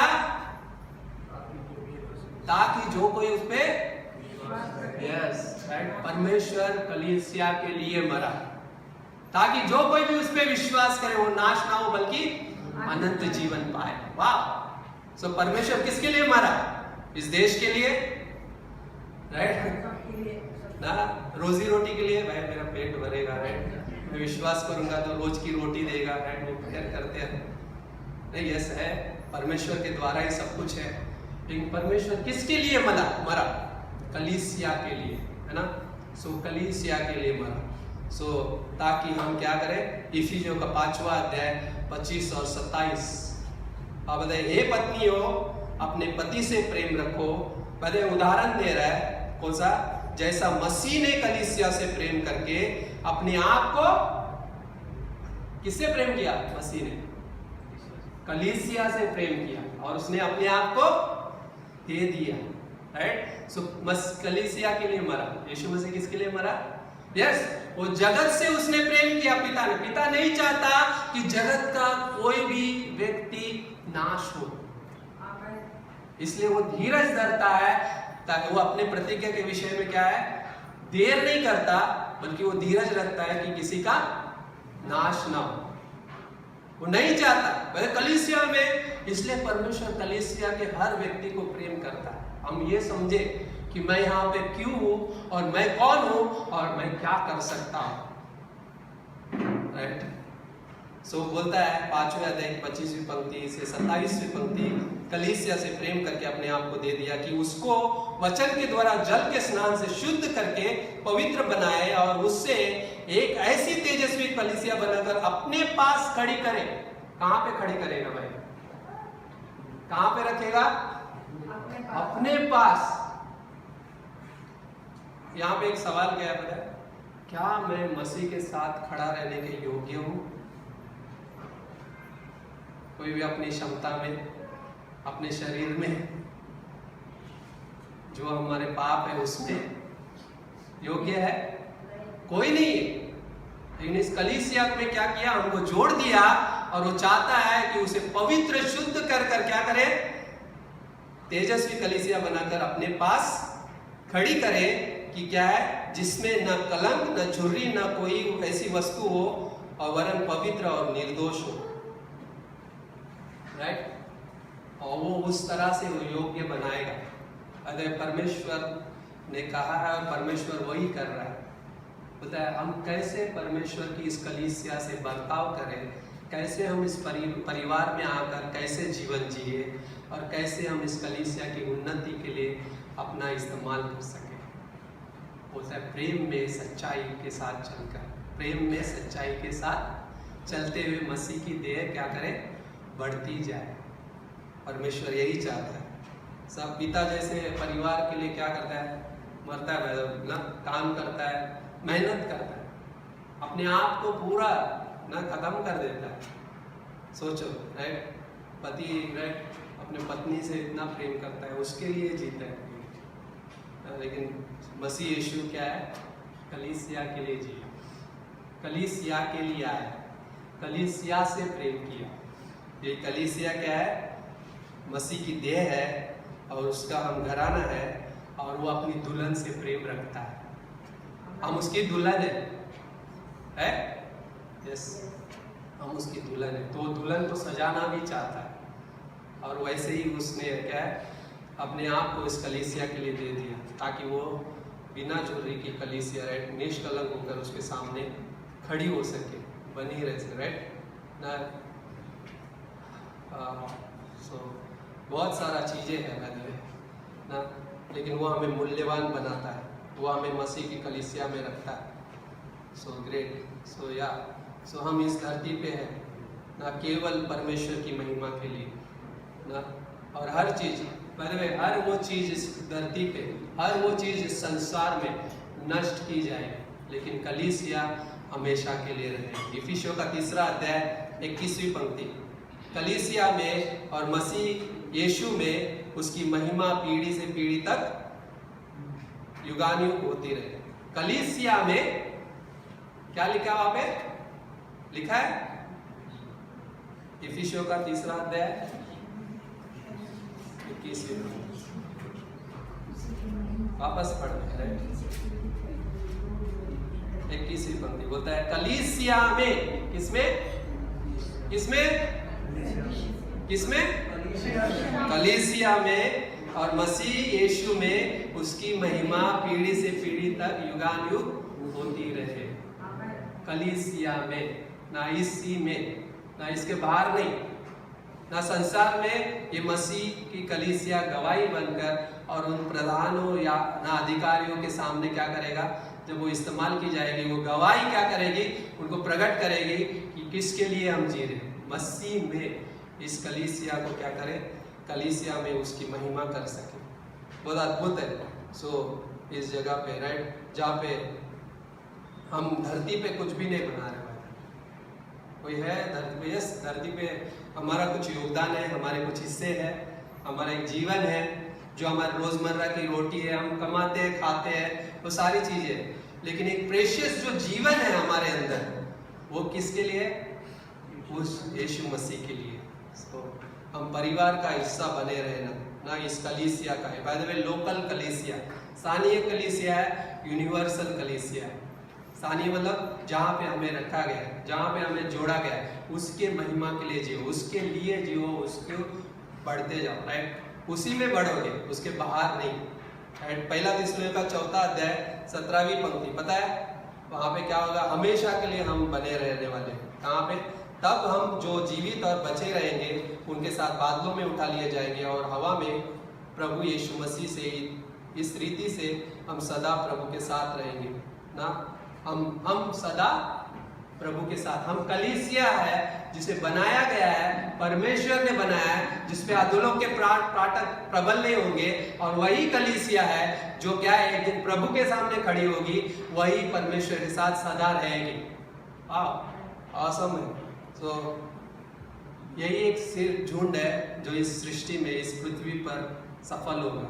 ताकि जो कोई उस पे यस राइट, परमेश्वर कलीसिया के लिए मरा ताकि जो कोई भी उस पे विश्वास करे वो नाश ना हो बल्कि अनंत जीवन पाए। वाह, सो परमेश्वर किसके लिए मरा, इस देश के लिए राइट ना, रोजी रोटी के लिए, भाई मेरा पेट भरेगा राइट, मैं विश्वास करूंगा तो रोज की रोटी देगा राइट, वो प्रेयर करते हैं नहीं, यस है परमेश्वर के द्वारा ही सब कुछ है। लेकिन परमेश्वर किसके लिए मरा, कलीसिया के लिए है ना। सो कलीसिया के लिए मरा, सो ताकि हम क्या करें, इफिसियों का 5वां अध्याय 25 और 27 अब बताइए, हे पत्नियों अपने पति से प्रेम रखो। बताइए उदाहरण दे रहा है कौन सा, जैसा मसीह ने कलीसिया से प्रेम करके अपने आप को, किससे प्रेम किया, मसीह ने कलीसिया से प्रेम किया और उसने अपने आप को दे दिया। राइट, सो कलीसिया के लिए मरा। यीशु मसीह किसके लिए मरा, यस वो जगत से उसने प्रेम किया, पिता ने। पिता नहीं चाहता कि जगत का कोई भी व्यक्ति नाश हो, इसलिए वो धीरज धरता है ताकि वो अपने प्रतिज्ञा के विषय में क्या है, देर नहीं करता बल्कि वो धीरज रखता है कि किसी का नाश ना हो। वो नहीं चाहता वह कलीसिया में, इसलिए परमेश्वर कलीसिया के हर व्यक्ति को प्रेम करता है। हम ये समझे कि मैं यहाँ पे क्यों हूं और मैं कौन हूं और मैं क्या कर सकता हूं। राइट, सो बोलता है 5वें अध्याय 25वीं पंक्ति से 27वीं पंक्ति, कलीसिया से प्रेम करके अपने आप को दे दिया कि उसको वचन के द्वारा जल के स्नान से शुद्ध करके पवित्र बनाए और उससे एक ऐसी तेजस्वी कलीसिया बनाकर अपने पास खड़ी करे। कहां पे खड़ी करेगा भाई? कहां पे रखेगा? अपने पास। यहां पे एक सवाल क्या है पता है? क्या मैं मसीह के साथ खड़ा रहने के योग्य हूं? कोई भी अपनी क्षमता में, अपने शरीर में, जो हमारे पाप है उसमें योग्य है? कोई नहीं है। लेकिन इस कलीसिया में क्या किया? हमको जोड़ दिया और वो चाहता है कि उसे पवित्र शुद्ध कर क्या करे? तेजस्वी कलीसिया बनाकर अपने पास खड़ी करे कि क्या है? जिसमें न कलंक, न झुर्री, न कोई ऐसी वस्तु हो और वरन पवित्र और निर्दोष हो। राइट? और वो उस तरह से वो योग्य बनाएगा। अगर परमेश्वर ने कहा है और परमेश्वर वही कर रहा है। पता है हम कैसे परमेश्वर की इस कलीसिया से बर्ताव करें, कैसे हम इस परिवार में आकर कैसे जीवन जिए और कैसे हम इस कलीसिया की उन्नति के लिए अपना इस्तेमाल कर सकें। होता है प्रेम में सच्चाई के साथ चलकर, प्रेम में सच्चाई के साथ चलते हुए मसीह की देह क्या करे? बढ़ती जाए। परमेश्वर यही चाहता है। सब पिता जैसे परिवार के लिए क्या करता है? मरता है ना, काम करता है, मेहनत करता है, अपने आप को पूरा ना खत्म कर देता है। सोचो राइट? पति राइट अपने पत्नी से इतना प्रेम करता है, उसके लिए जीता है। लेकिन मसीह यीशु क्या है? कलीसिया के लिए जिया, कलीसिया के लिए आया, कलीसिया से प्रेम किया। ये कलीसिया क्या है? मसीह की देह है और उसका हम घराना है और वो अपनी दुल्हन से प्रेम रखता है। हम उसकी दुल्हन है? यस, हम उसकी दुल्हन है। तो दुल्हन को सजाना भी चाहता है और वैसे ही उसने क्या है? अपने आप को इस कलीसिया के लिए दे दिया ताकि वो बिना झुर्री की कलीसिया राइट निष्कलंक होकर उसके सामने खड़ी हो सके, बनी रह सके। राइट ना? सो बहुत सारा चीज़ें हैं ना, लेकिन वो हमें मूल्यवान बनाता है, वो हमें मसीह की कलीसिया में रखता है। So great. सो हम इस धरती पे हैं ना केवल परमेश्वर की महिमा के लिए ना, और हर चीज़ हर वो चीज़ इस धरती पे, हर वो चीज़ इस संसार में नष्ट की जाएगी, लेकिन कलीसिया हमेशा के लिए रहे। इफिसियों का 3 अध्याय 21वीं पंक्ति, कलीसिया में और मसीह यीशु में उसकी महिमा पीढ़ी से पीढ़ी तक युगानुयुग होती रहे। कलीसिया में क्या लिखा वहां पे? लिखा है इफिसियों का 3 अध्याय 21वीं वापस पढ़ते हैं। 21वीं पंक्ति बोलता है कलीसिया में, किसमें कलीसिया में और मसीह यीशु में उसकी महिमा पीढ़ी से पीढ़ी तक युगानुयुग होती रहे। कलीसिया में, ना इसी में, ना इसके बाहर नहीं, ना संसार में। ये मसीह की कलीसिया गवाही बनकर और उन प्रधानों या ना अधिकारियों के सामने क्या करेगा? जब वो इस्तेमाल की जाएगी, वो गवाही क्या करेगी? उनको प्रकट करेगी कि किसके लिए हम जी रहे हैं। मसीह में इस कलीसिया को क्या करें? कलीसिया में उसकी महिमा कर सके। बहुत अद्भुत है। सो इस जगह पे राइट, जहाँ पे हम धरती पे कुछ भी नहीं बना रहे भाई, कोई है धरती पे? यस, धरती पे हमारा कुछ योगदान है, हमारे कुछ हिस्से हैं, हमारा एक जीवन है, जो हमारे रोजमर्रा की रोटी है, हम कमाते हैं, खाते हैं, वो सारी चीजें। लेकिन एक प्रेशियस जो जीवन है हमारे अंदर, वो किसके लिए? उस यीशु मसीह के लिए। तो हम परिवार का हिस्सा बने रहे ना इस कलीसिया का है। बाय द वे लोकल कलीसिया, स्थानीय कलीसिया है, यूनिवर्सल कलीसिया है। स्थानीय मतलब जहाँ पे हमें रखा गया है, जहाँ पे हमें जोड़ा गया है, उसके महिमा के लिए जियो, उसके लिए जियो, उसके बढ़ते जाओ। राइट, उसी में बढ़ोगे, उसके बाहर नहीं। राइट, 1 थिस्सलुनीका 4 अध्याय 17वीं पंक्ति, पता है वहाँ पे क्या होगा? हमेशा के लिए हम बने रहने वाले। कहाँ पे? तब हम जो जीवित और बचे रहेंगे उनके साथ बादलों में उठा लिए जाएंगे और हवा में प्रभु यीशु मसीह से इस रीति से हम सदा प्रभु के साथ रहेंगे ना। हम सदा प्रभु के साथ, हम कलीसिया है जिसे बनाया गया है, परमेश्वर ने बनाया है, जिसपे अधोलोक के प्राटक प्रबल नहीं होंगे, और वही कलीसिया है जो क्या है एक दिन प्रभु के सामने खड़ी होगी, वही परमेश्वर के साथ सदा रहेगी। ऑसम है। तो यही एक सिर्फ झुंड है जो इस सृष्टि में, इस पृथ्वी पर सफल होगा,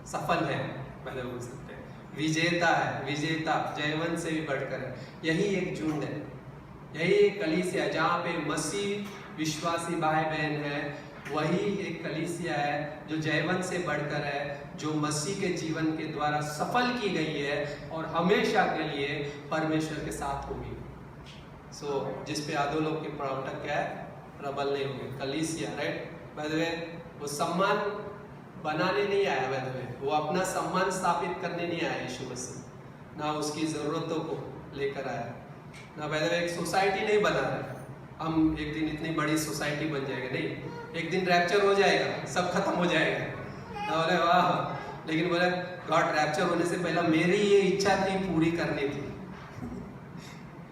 सफल है, पहले बोल सकते हैं, विजेता है, विजेता जयवंत से भी बढ़कर है। यही एक झुंड है, यही एक कलीसिया जहाँ पे मसीह विश्वासी भाई बहन है, वही एक कलीसिया है जो जयवंत से बढ़कर है, जो मसीह के जीवन के द्वारा सफल की गई है और हमेशा के लिए परमेश्वर के साथ होगी। जिस पे अधोलोक के प्रवर्तक क्या है, प्रबल नहीं होंगे, कलीसिया, राइट। बाय द वे वो सम्मान बनाने नहीं आया, बाय द वे वो अपना सम्मान स्थापित करने नहीं आया यीशु मसीह, ना उसकी ज़रूरतों को लेकर आया, ना बाय द वे एक सोसाइटी नहीं बना रहा हम एक दिन इतनी बड़ी सोसाइटी बन जाएगा, नहीं, एक दिन रैप्चर हो जाएगा, सब खत्म हो जाएगा, ना बोले वाह, लेकिन बोले गॉड रैप्चर होने से पहले मेरी ये इच्छा थी पूरी करनी थी।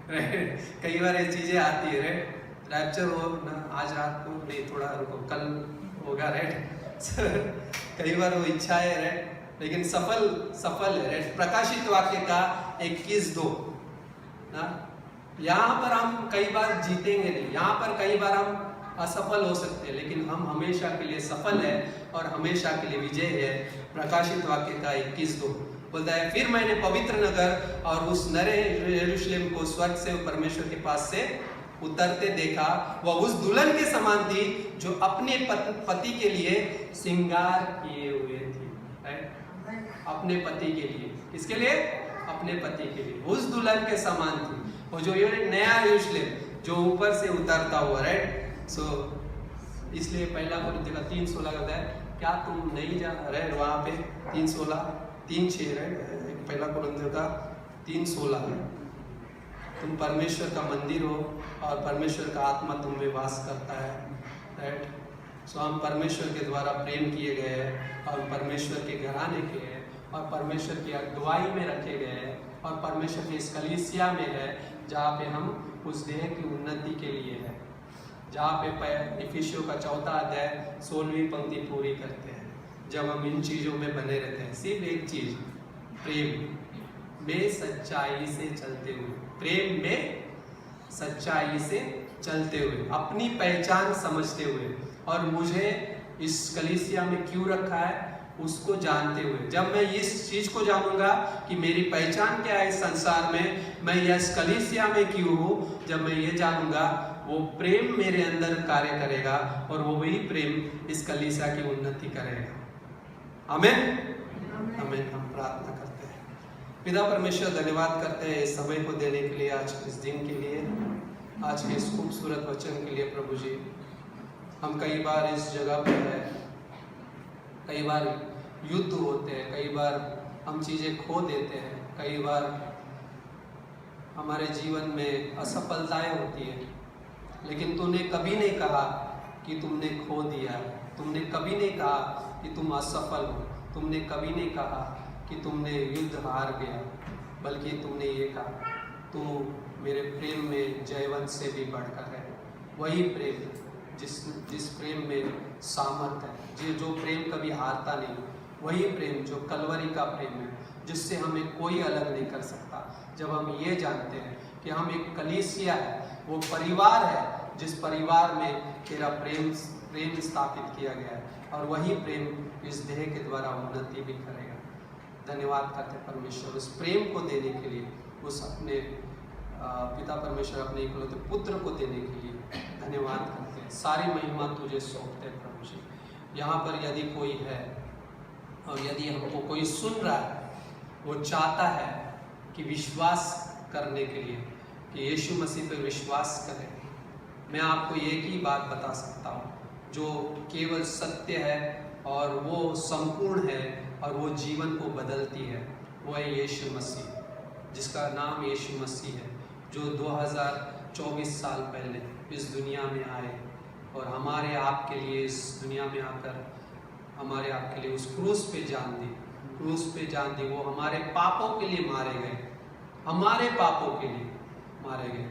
कई बार ये चीजें आती है, राइट, रैप्चर हो ना, आज रात को नहीं, थोड़ा रुको, कल होगा, राइट। कई बार वो इच्छा है, राइट, लेकिन सफल है, राइट। प्रकाशित वाक्य का 21:2 ना, यहाँ पर हम कई बार जीतेंगे नहीं, यहाँ पर कई बार हम असफल हो सकते हैं, लेकिन हम हमेशा के लिए सफल है और हमेशा के लिए विजय है। प्रकाशित वाक्य का 21:2 बोलता है, फिर मैंने पवित्र नगर और उस नरे यरूशलेम को स्वर्ग से परमेश्वर के पास से उतरते देखा। वह उस दुल्हन के समान थी जो अपने पति के लिए श्रृंगार किए हुए थी, अपने पति के लिए, किसके लिए, अपने पति के लिए, उस दुल्हन के समान थी। और जो ये नया यरूशलेम जो ऊपर से उतरता हुआ, राइट। इसलिए पहला कोरिन्थियों का 3:16 कहता है, क्या तुम नहीं जा रहे वहाँ पे, 3:6 राइट, पहला कोरिन्थियों का 3:16, तुम परमेश्वर का मंदिर हो और परमेश्वर का आत्मा तुम में वास करता है, राइट। हम परमेश्वर के द्वारा प्रेम किए गए हैं और परमेश्वर के घराने के हैं और परमेश्वर की अगुवाई में रखे गए हैं और परमेश्वर की इस कलीसिया में है जहाँ पे हम उस देह की उन्नति के लिए है, जहाँ पे इफिसियों का 4 अध्याय 16वीं पंक्ति पूरी करते हैं। जब हम इन चीज़ों में बने रहते हैं, सिर्फ एक चीज़, प्रेम में सच्चाई से चलते हुए, प्रेम में सच्चाई से चलते हुए, अपनी पहचान समझते हुए, और मुझे इस कलीसिया में क्यों रखा है उसको जानते हुए। जब मैं इस चीज़ को जानूंगा कि मेरी पहचान क्या है इस संसार में, मैं इस कलीसिया में क्यों हूँ, जब मैं ये जानूंगा, वो प्रेम मेरे अंदर कार्य करेगा और वो वही प्रेम इस कलीसिया की उन्नति करेगा। आमीन, आमीन। हम प्रार्थना करते हैं। पिता परमेश्वर, धन्यवाद करते हैं इस समय को देने के लिए, आज इस दिन के लिए, आज के इस खूबसूरत वचन के लिए। प्रभु जी, हम कई बार इस जगह पर है, कई बार युद्ध होते हैं, कई बार हम चीज़ें खो देते हैं, कई बार हमारे जीवन में असफलताएं होती है, लेकिन तूने कभी नहीं कहा कि तुमने खो दिया, तुमने कभी नहीं कहा कि तुम असफल हो, तुमने कभी नहीं कहा कि तुमने युद्ध हार गया, बल्कि तुमने ये कहा, तू मेरे प्रेम में जयवंत से भी बढ़कर है। वही प्रेम जिस प्रेम में सामर्थ है, जो प्रेम कभी हारता नहीं, वही प्रेम जो कलवरी का प्रेम है, जिससे हमें कोई अलग नहीं कर सकता। जब हम ये जानते हैं कि हम एक कलीसिया है, वो परिवार है जिस परिवार में तेरा प्रेम स्थापित किया गया है, और वही प्रेम इस देह के द्वारा उन्नति भी करेगा। धन्यवाद करते परमेश्वर उस प्रेम को देने के लिए, उस अपने पिता परमेश्वर अपने इकलौते पुत्र को देने के लिए धन्यवाद करते हैं। सारी महिमा तुझे सौंपते हैं प्रभु जी। यहाँ पर यदि कोई है और यदि हमको कोई सुन रहा है, वो चाहता है कि विश्वास करने के लिए, कि यीशु मसीह पर विश्वास करें, मैं आपको एक ही बात बता सकता हूँ जो केवल सत्य है और वो संपूर्ण है और वो जीवन को बदलती है। वो है यीशु मसीह, जिसका नाम यीशु मसीह है, जो 2000 24 साल पहले इस दुनिया में आए और हमारे आपके लिए इस दुनिया में आकर हमारे आपके लिए उस क्रूस पे जान दी, क्रूस पे जान दी। वो हमारे पापों के लिए मारे गए, हमारे पापों के लिए मारे गए।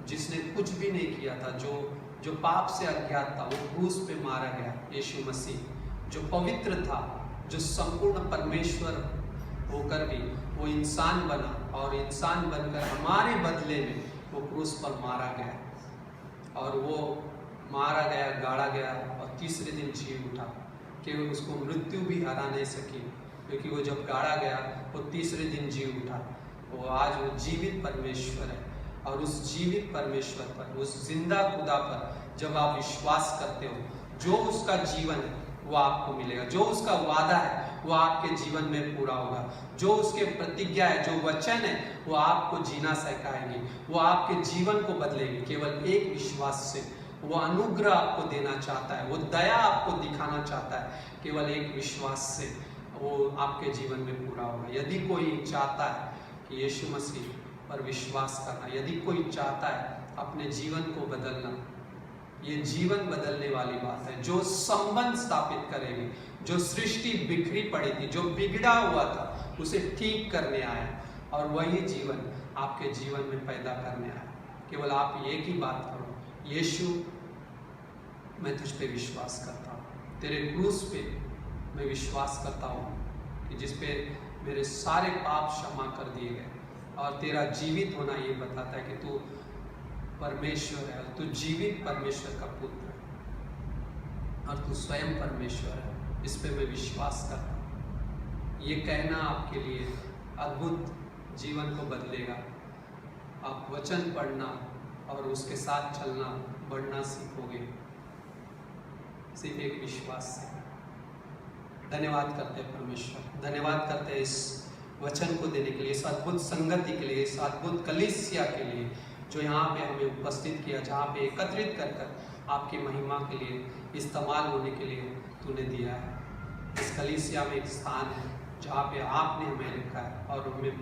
जिसने कुछ भी नहीं किया था, जो पाप से अज्ञात था, वो क्रूस पे मारा गया। यीशु मसीह जो पवित्र था, जो संपूर्ण परमेश्वर होकर भी वो इंसान बना और इंसान बनकर हमारे बदले में वो क्रूस पर मारा गया और वो मारा गया, गाड़ा गया और तीसरे दिन जी उठा। केवल उसको मृत्यु भी हरा नहीं सकी, क्योंकि वो जब गाड़ा गया वो तीसरे दिन जी उठा। वो आज वो जीवित परमेश्वर है और उस जीवित परमेश्वर पर, उस जिंदा खुदा पर जब आप विश्वास करते हो, जो उसका जीवन है वो आपको मिलेगा, जो उसका वादा है वो आपके जीवन में पूरा होगा, जो उसके प्रतिज्ञा है, जो वचन है वो आपको जीना सिखाएगी, वो आपके जीवन को बदलेगी। केवल एक विश्वास से वो अनुग्रह आपको देना चाहता है, वो दया आपको दिखाना चाहता है। केवल एक विश्वास से वो आपके जीवन में पूरा होगा। यदि कोई चाहता है कि यीशु मसीह पर विश्वास करना, यदि कोई चाहता है अपने जीवन को बदलना, ये जीवन बदलने वाली बात है, जो संबंध स्थापित करेगी। जो सृष्टि बिखरी पड़ी थी, जो बिगड़ा हुआ था, उसे ठीक करने आया और वही जीवन आपके जीवन में पैदा करने आया। केवल आप एक ही बात करो, यीशु मैं तुझ पे विश्वास करता हूँ, तेरे क्रूस पे मैं विश्वास करता हूँ कि जिस पे मेरे सारे पाप क्षमा कर दिए गए, और तेरा जीवित होना ये बताता है कि तू परमेश्वर है, तू जीवित परमेश्वर का पुत्र है और तू स्वयं परमेश्वर है। इस पे मैं विश्वास करता हूँ। ये कहना आपके लिए अद्भुत जीवन को बदलेगा। आप वचन पढ़ना और उसके साथ चलना, बढ़ना सीखोगे सिर्फ एक विश्वास से। धन्यवाद करते हैं परमेश्वर, धन्यवाद करते हैं इस वचन को देने के लिए, इस अद्भुत संगति के लिए, इस अद्भुत कलीसिया के लिए जो यहाँ पे हमें उपस्थित किया, जहाँ पे एकत्रित कर कर आपकी महिमा के लिए इस्तेमाल होने के लिए तूने दिया है। इस कलीसिया में एक स्थान है जहाँ पे आपने हमें रखा है और हमें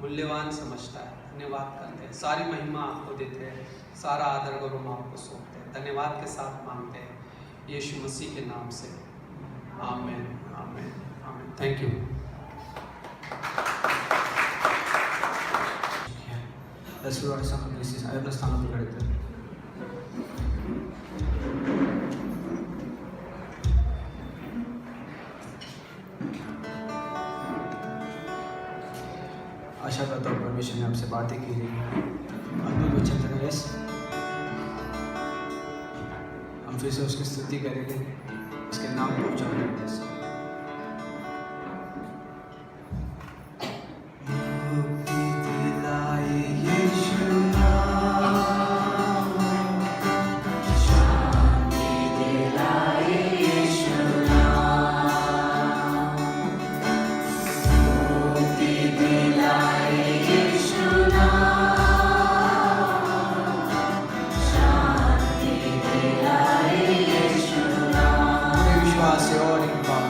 मूल्यवान समझता है। धन्यवाद करते हैं, सारी महिमा आपको देते हैं, सारा आदर गौरव आपको सौंपते हैं। धन्यवाद के साथ मांगते हैं यीशु मसीह के नाम से, आमीन, आमीन, आमीन। Thank you. अपना स्थान पर खड़े थे। आशा करता हूँ परमेश्वर ने आपसे बातें की गई, अद्भुत वचन था। यस, हम फिर से उसकी स्तुति करेंगे, उसके नाम को उजालेंगे। यस, और एक बार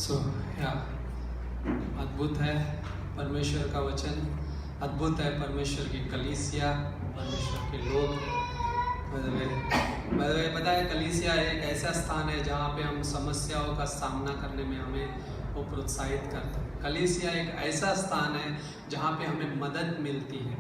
सो या अद्भुत है परमेश्वर का वचन, अद्भुत है परमेश्वर की कलीसिया, परमेश्वर के लोग। पता है कलीसिया एक ऐसा स्थान है जहाँ पे हम समस्याओं का सामना करने में हमें वो प्रोत्साहित करता है। कलीसिया एक ऐसा स्थान है जहाँ पे हमें मदद मिलती है,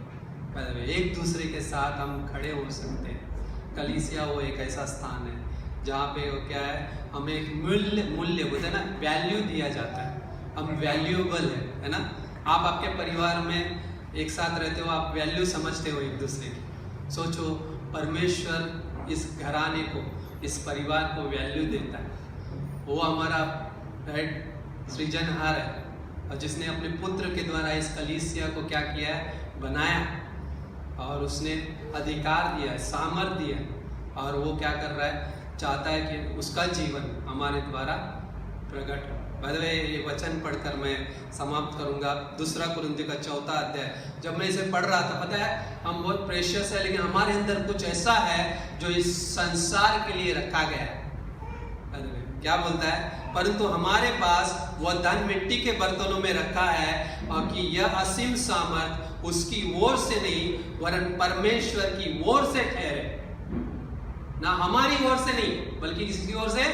एक दूसरे के साथ हम खड़े हो सकते हैं। कलीसिया वो एक ऐसा स्थान है जहाँ पे वो क्या है, हमें एक मूल्य बोलते हैं ना, वैल्यू दिया जाता है, हम वैल्यूएबल है ना। आप आपके परिवार में एक साथ रहते हो, आप वैल्यू समझते हो एक दूसरे की। सोचो परमेश्वर इस घराने को, इस परिवार को वैल्यू देता है। वो हमारा राइट सृजनहार है, और जिसने अपने पुत्र के द्वारा इस कलीसिया को क्या किया है, बनाया, और उसने अधिकार दिया है, सामर्थ्य दिया है, और वो क्या कर रहा है, चाहता है कि उसका जीवन हमारे द्वारा प्रकट हो। ये वचन पढ़कर मैं समाप्त करूंगा। 2 कुरिन्थियों का 4 अध्याय, जब मैं इसे पढ़ रहा था, पता है हम बहुत प्रेशियस है, लेकिन हमारे अंदर कुछ ऐसा है जो इस संसार के लिए रखा गया है। क्या बोलता है, परंतु हमारे पास वह धन मिट्टी के बर्तनों में रखा है, और कि यह असीम सामर्थ उसकी ओर से नहीं वरन परमेश्वर की ओर से ठहरे, ना हमारी ओर से नहीं बल्कि किसकी ओर से,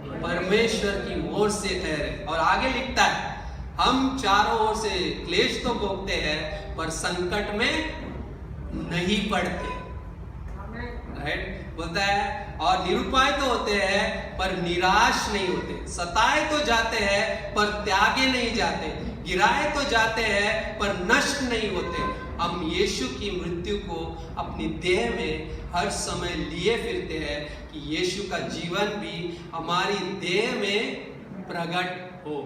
परमेश्वर की ओर से ठहरे। और आगे लिखता है, हम चारों ओर से क्लेश तो भोगते हैं पर संकट में नहीं पड़ते, राइट बोलता है, और निरुपाय तो होते हैं पर निराश नहीं होते, सताए तो जाते हैं पर त्यागे नहीं जाते, गिराए तो जाते हैं पर नष्ट नहीं होते। हम यीशु की मृत्यु को अपनी देह में हर समय लिए फिरते हैं कि यीशु का जीवन भी हमारी देह में प्रकट हो।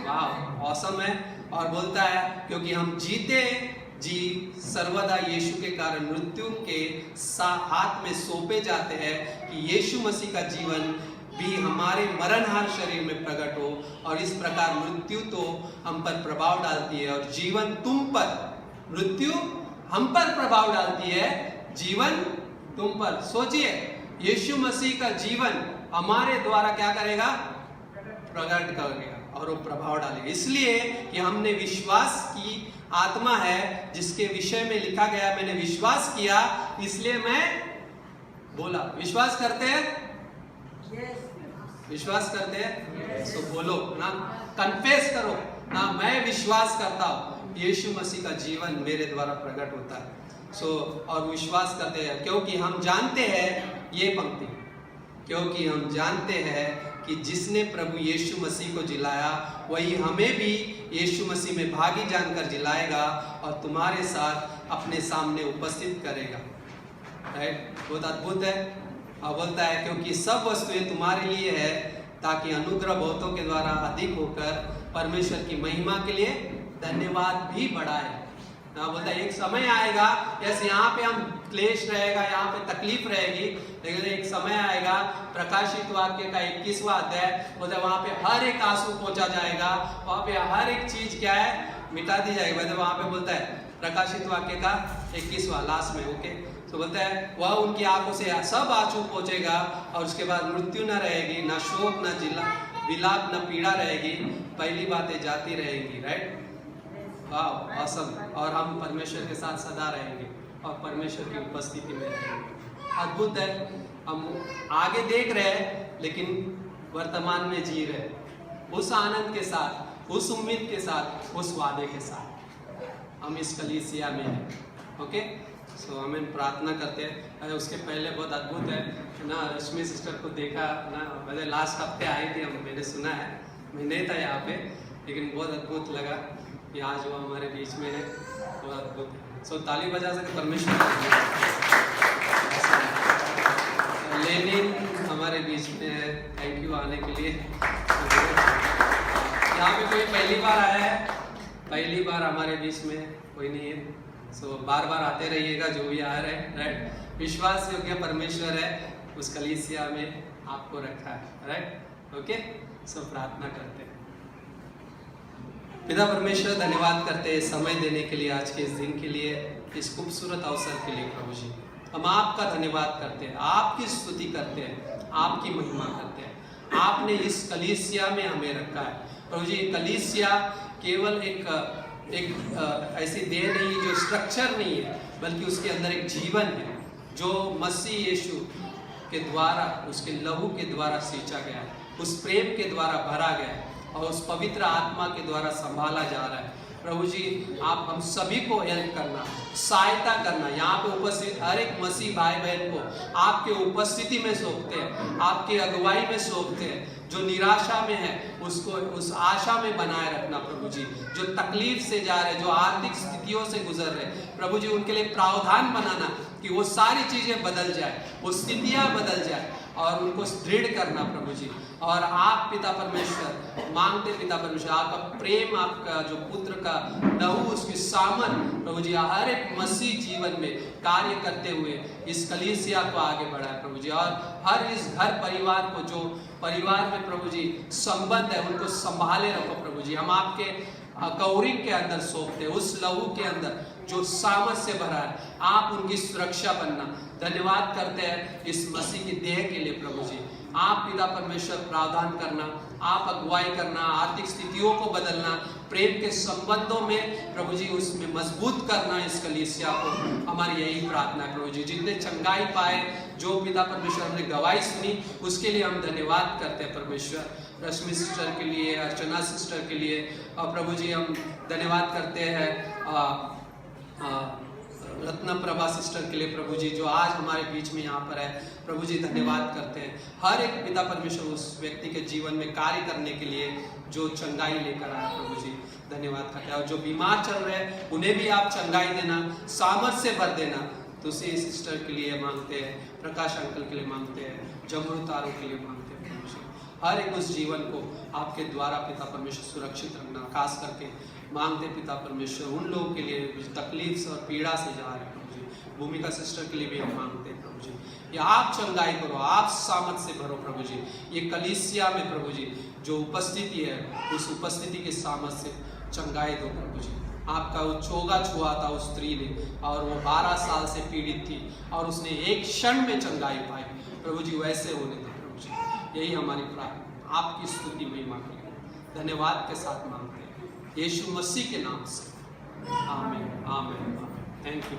वाह, ऑसम है। और बोलता है, क्योंकि हम जीते जी सर्वदा यीशु के कारण मृत्यु के हाथ में सौंपे जाते हैं, कि यीशु मसीह का जीवन भी हमारे मरणहार शरीर में प्रकट हो। और इस प्रकार मृत्यु तो हम पर प्रभाव डालती है, और जीवन तुम पर, मृत्यु हम पर प्रभाव डालती है, जीवन तुम पर। सोचिए, यीशु मसीह का जीवन हमारे द्वारा क्या करेगा, प्रकट करेगा, और वो प्रभाव डालेगा। इसलिए कि हमने विश्वास की आत्मा है, जिसके विषय में लिखा गया, मैंने विश्वास किया इसलिए मैं बोला। विश्वास करते हैं, विश्वास करते हैं, सो बोलो ना, कन्फेस करो ना, मैं विश्वास करता हूँ यीशु मसीह का जीवन मेरे द्वारा प्रकट होता है। और विश्वास करते हैं, क्योंकि हम जानते हैं, ये पंक्ति, क्योंकि हम जानते हैं कि जिसने प्रभु यीशु मसीह को जिलाया, वही हमें भी यीशु मसीह में भागी जानकर जिलाएगा और तुम्हारे साथ अपने सामने उपस्थित करेगा। राइट, बहुत अद्भुत है। और बोलता है, क्योंकि सब वस्तुएं तुम्हारे लिए है, ताकि अनुग्रह बहुतों के द्वारा अधिक होकर परमेश्वर की महिमा के लिए धन्यवाद भी बढ़ाए। बोलता है, एक समय आएगा, यस यहाँ पे हम क्लेश रहेगा, यहाँ पे तकलीफ रहेगी, लेकिन एक समय आएगा, प्रकाशित वाक्य का 21वां अध्याय बोलता है, वहाँ पे हर एक आंसू पहुंचा जाएगा, वहाँ पे हर एक चीज क्या है, मिटा दी जाएगी। मतलब वहाँ पे बोलता है प्रकाशित वाक्य का 21वां लास्ट में, ओके। तो बोलता है, वह उनकी आंखों से सब आंसू पहुंचेगा, और उसके बाद मृत्यु न रहेगी, न शोक, न विलाप, न पीड़ा रहेगी, पहली बातें जाती रहेंगी। राइट, वाह, ऑसम। और हम परमेश्वर के साथ सदा रहेंगे और परमेश्वर की उपस्थिति में रहेंगे। अद्भुत है। हम आगे देख रहे हैं, लेकिन वर्तमान में जी रहे, उस आनंद के साथ, उस उम्मीद के साथ, उस वादे के साथ हम इस कलीसिया में हैं। ओके, सो हमें प्रार्थना करते हैं। उसके पहले बहुत अद्भुत है ना, रश्मि सिस्टर को देखा ना, पहले लास्ट हफ्ते आई थी, मैंने सुना है, मैं नहीं था यहाँ पे, लेकिन बहुत अद्भुत लगा कि आज वो हमारे बीच में है, बहुत अद्भुत है। सो ताली बजा सके परमेश्वर। लेनिन हमारे बीच में है, थैंक यू आने के लिए। यहाँ पे कोई पहली बार आया है, पहली बार हमारे बीच में कोई नहीं है, सो बार बार आते रहिएगा जो भी आ रहे हैं। राइट, विश्वास योग्य परमेश्वर है, उस कलीसिया में आपको रखा है। Right, okay. सो प्रार्थना करते हैं। पिता परमेश्वर, धन्यवाद करते हैं समय देने के लिए, आज के इस दिन के लिए, इस खूबसूरत अवसर के लिए। प्रभु जी, हम आपका धन्यवाद करते हैं, आपकी स्तुति करते हैं, आपकी महिमा करते हैं। आपने इस कलीसिया में हमें रखा है प्रभु जी। कलीसिया केवल एक ऐसी देह नहीं है जो स्ट्रक्चर नहीं है, बल्कि उसके अंदर एक जीवन है जो मसीह यीशु के द्वारा, उसके लहू के द्वारा सींचा गया है, उस प्रेम के द्वारा भरा गया है और उस पवित्र आत्मा के द्वारा संभाला जा रहा है। प्रभु जी आप हम सभी को हेल्प करना, सहायता करना। यहाँ पे उपस्थित हर एक मसीह भाई बहन को आपके उपस्थिति में सौंपते हैं, आपकी अगुवाई में सौंपते हैं। जो निराशा में है उसको उस आशा में बनाए रखना प्रभु जी। जो तकलीफ से जा रहे, जो आर्थिक स्थितियों से गुजर रहे, प्रभु जी उनके लिए प्रावधान बनाना कि वो सारी चीजें बदल जाए, वो स्थितियां बदल जाए और उनको दृढ़ करना प्रभु जी। और आप पिता परमेश्वर मांगते, पिता परमेश्वर आपका प्रेम, आपका जो पुत्र का लहू, उसकी सामन प्रभु जी हर एक मसीह जीवन में कार्य करते हुए इस कलीसिया को आगे बढ़ाए प्रभु जी। और हर इस घर परिवार को, जो परिवार में प्रभु जी संबंध है, उनको संभाले रखो प्रभु जी। हम आपके कवरिंग के अंदर सौंपते हैं, उस लहू के अंदर जो सामर्थ से भरा है, आप उनकी सुरक्षा बनना। धन्यवाद करते हैं इस मसीह की देह के लिए प्रभु जी। आप पिता परमेश्वर प्रावधान करना, आप अगुवाई करना, आर्थिक स्थितियों को बदलना, प्रेम के संबंधों में प्रभु जी उसमें मजबूत करना इस कलीसिया को। हमारी यही प्रार्थना है प्रभु जी। जितने चंगाई पाए, जो पिता परमेश्वर हमने गवाही सुनी, उसके लिए हम धन्यवाद करते हैं परमेश्वर। रश्मि सिस्टर के लिए, अर्चना सिस्टर के लिए, और प्रभु जी हम धन्यवाद करते हैं रत्न प्रभा सिस्टर के लिए प्रभु जी, जो आज हमारे बीच में यहाँ पर है प्रभु जी। धन्यवाद करते हैं हर एक पिता परमेश्वर उस व्यक्ति के जीवन में कार्य करने के लिए जो चंगाई लेकर आया प्रभु जी। धन्यवाद करते हैं। और जो बीमार चल रहे हैं उन्हें भी आप चंगाई देना, सामर्थ से भर देना। तुलसी सिस्टर के लिए मांगते हैं, प्रकाश अंकल के लिए मांगते हैं, जमरू तारों के लिए मांगते हैं प्रभु जी। हर एक उस जीवन को आपके द्वारा पिता परमेश्वर सुरक्षित रखना। खास करके मांगते पिता परमेश्वर उन लोगों के लिए जो तकलीफ से और पीड़ा से जा रहे हैं प्रभु जी। भूमिका सिस्टर के लिए भी हम मांगते हैं प्रभु जी, या आप चंगाई करो, आप सामर्थ से भरो प्रभु जी। ये कलीसिया में प्रभु जी जो उपस्थिति है, उस उपस्थिति के सामर्थ से चंगाई दो प्रभु जी। आपका वो चोगा छुआ था उस स्त्री ने, और वो 12 साल से पीड़ित थी और उसने एक क्षण में चंगाई पाई प्रभु जी। वैसे होने दो प्रभु जी। यही हमारी प्रार्थना, आपकी स्तुति महिमा के लिए धन्यवाद के साथ मांगते हैं यीशु मसीह के नाम से। आमीन, आमीन, आमीन। Thank you.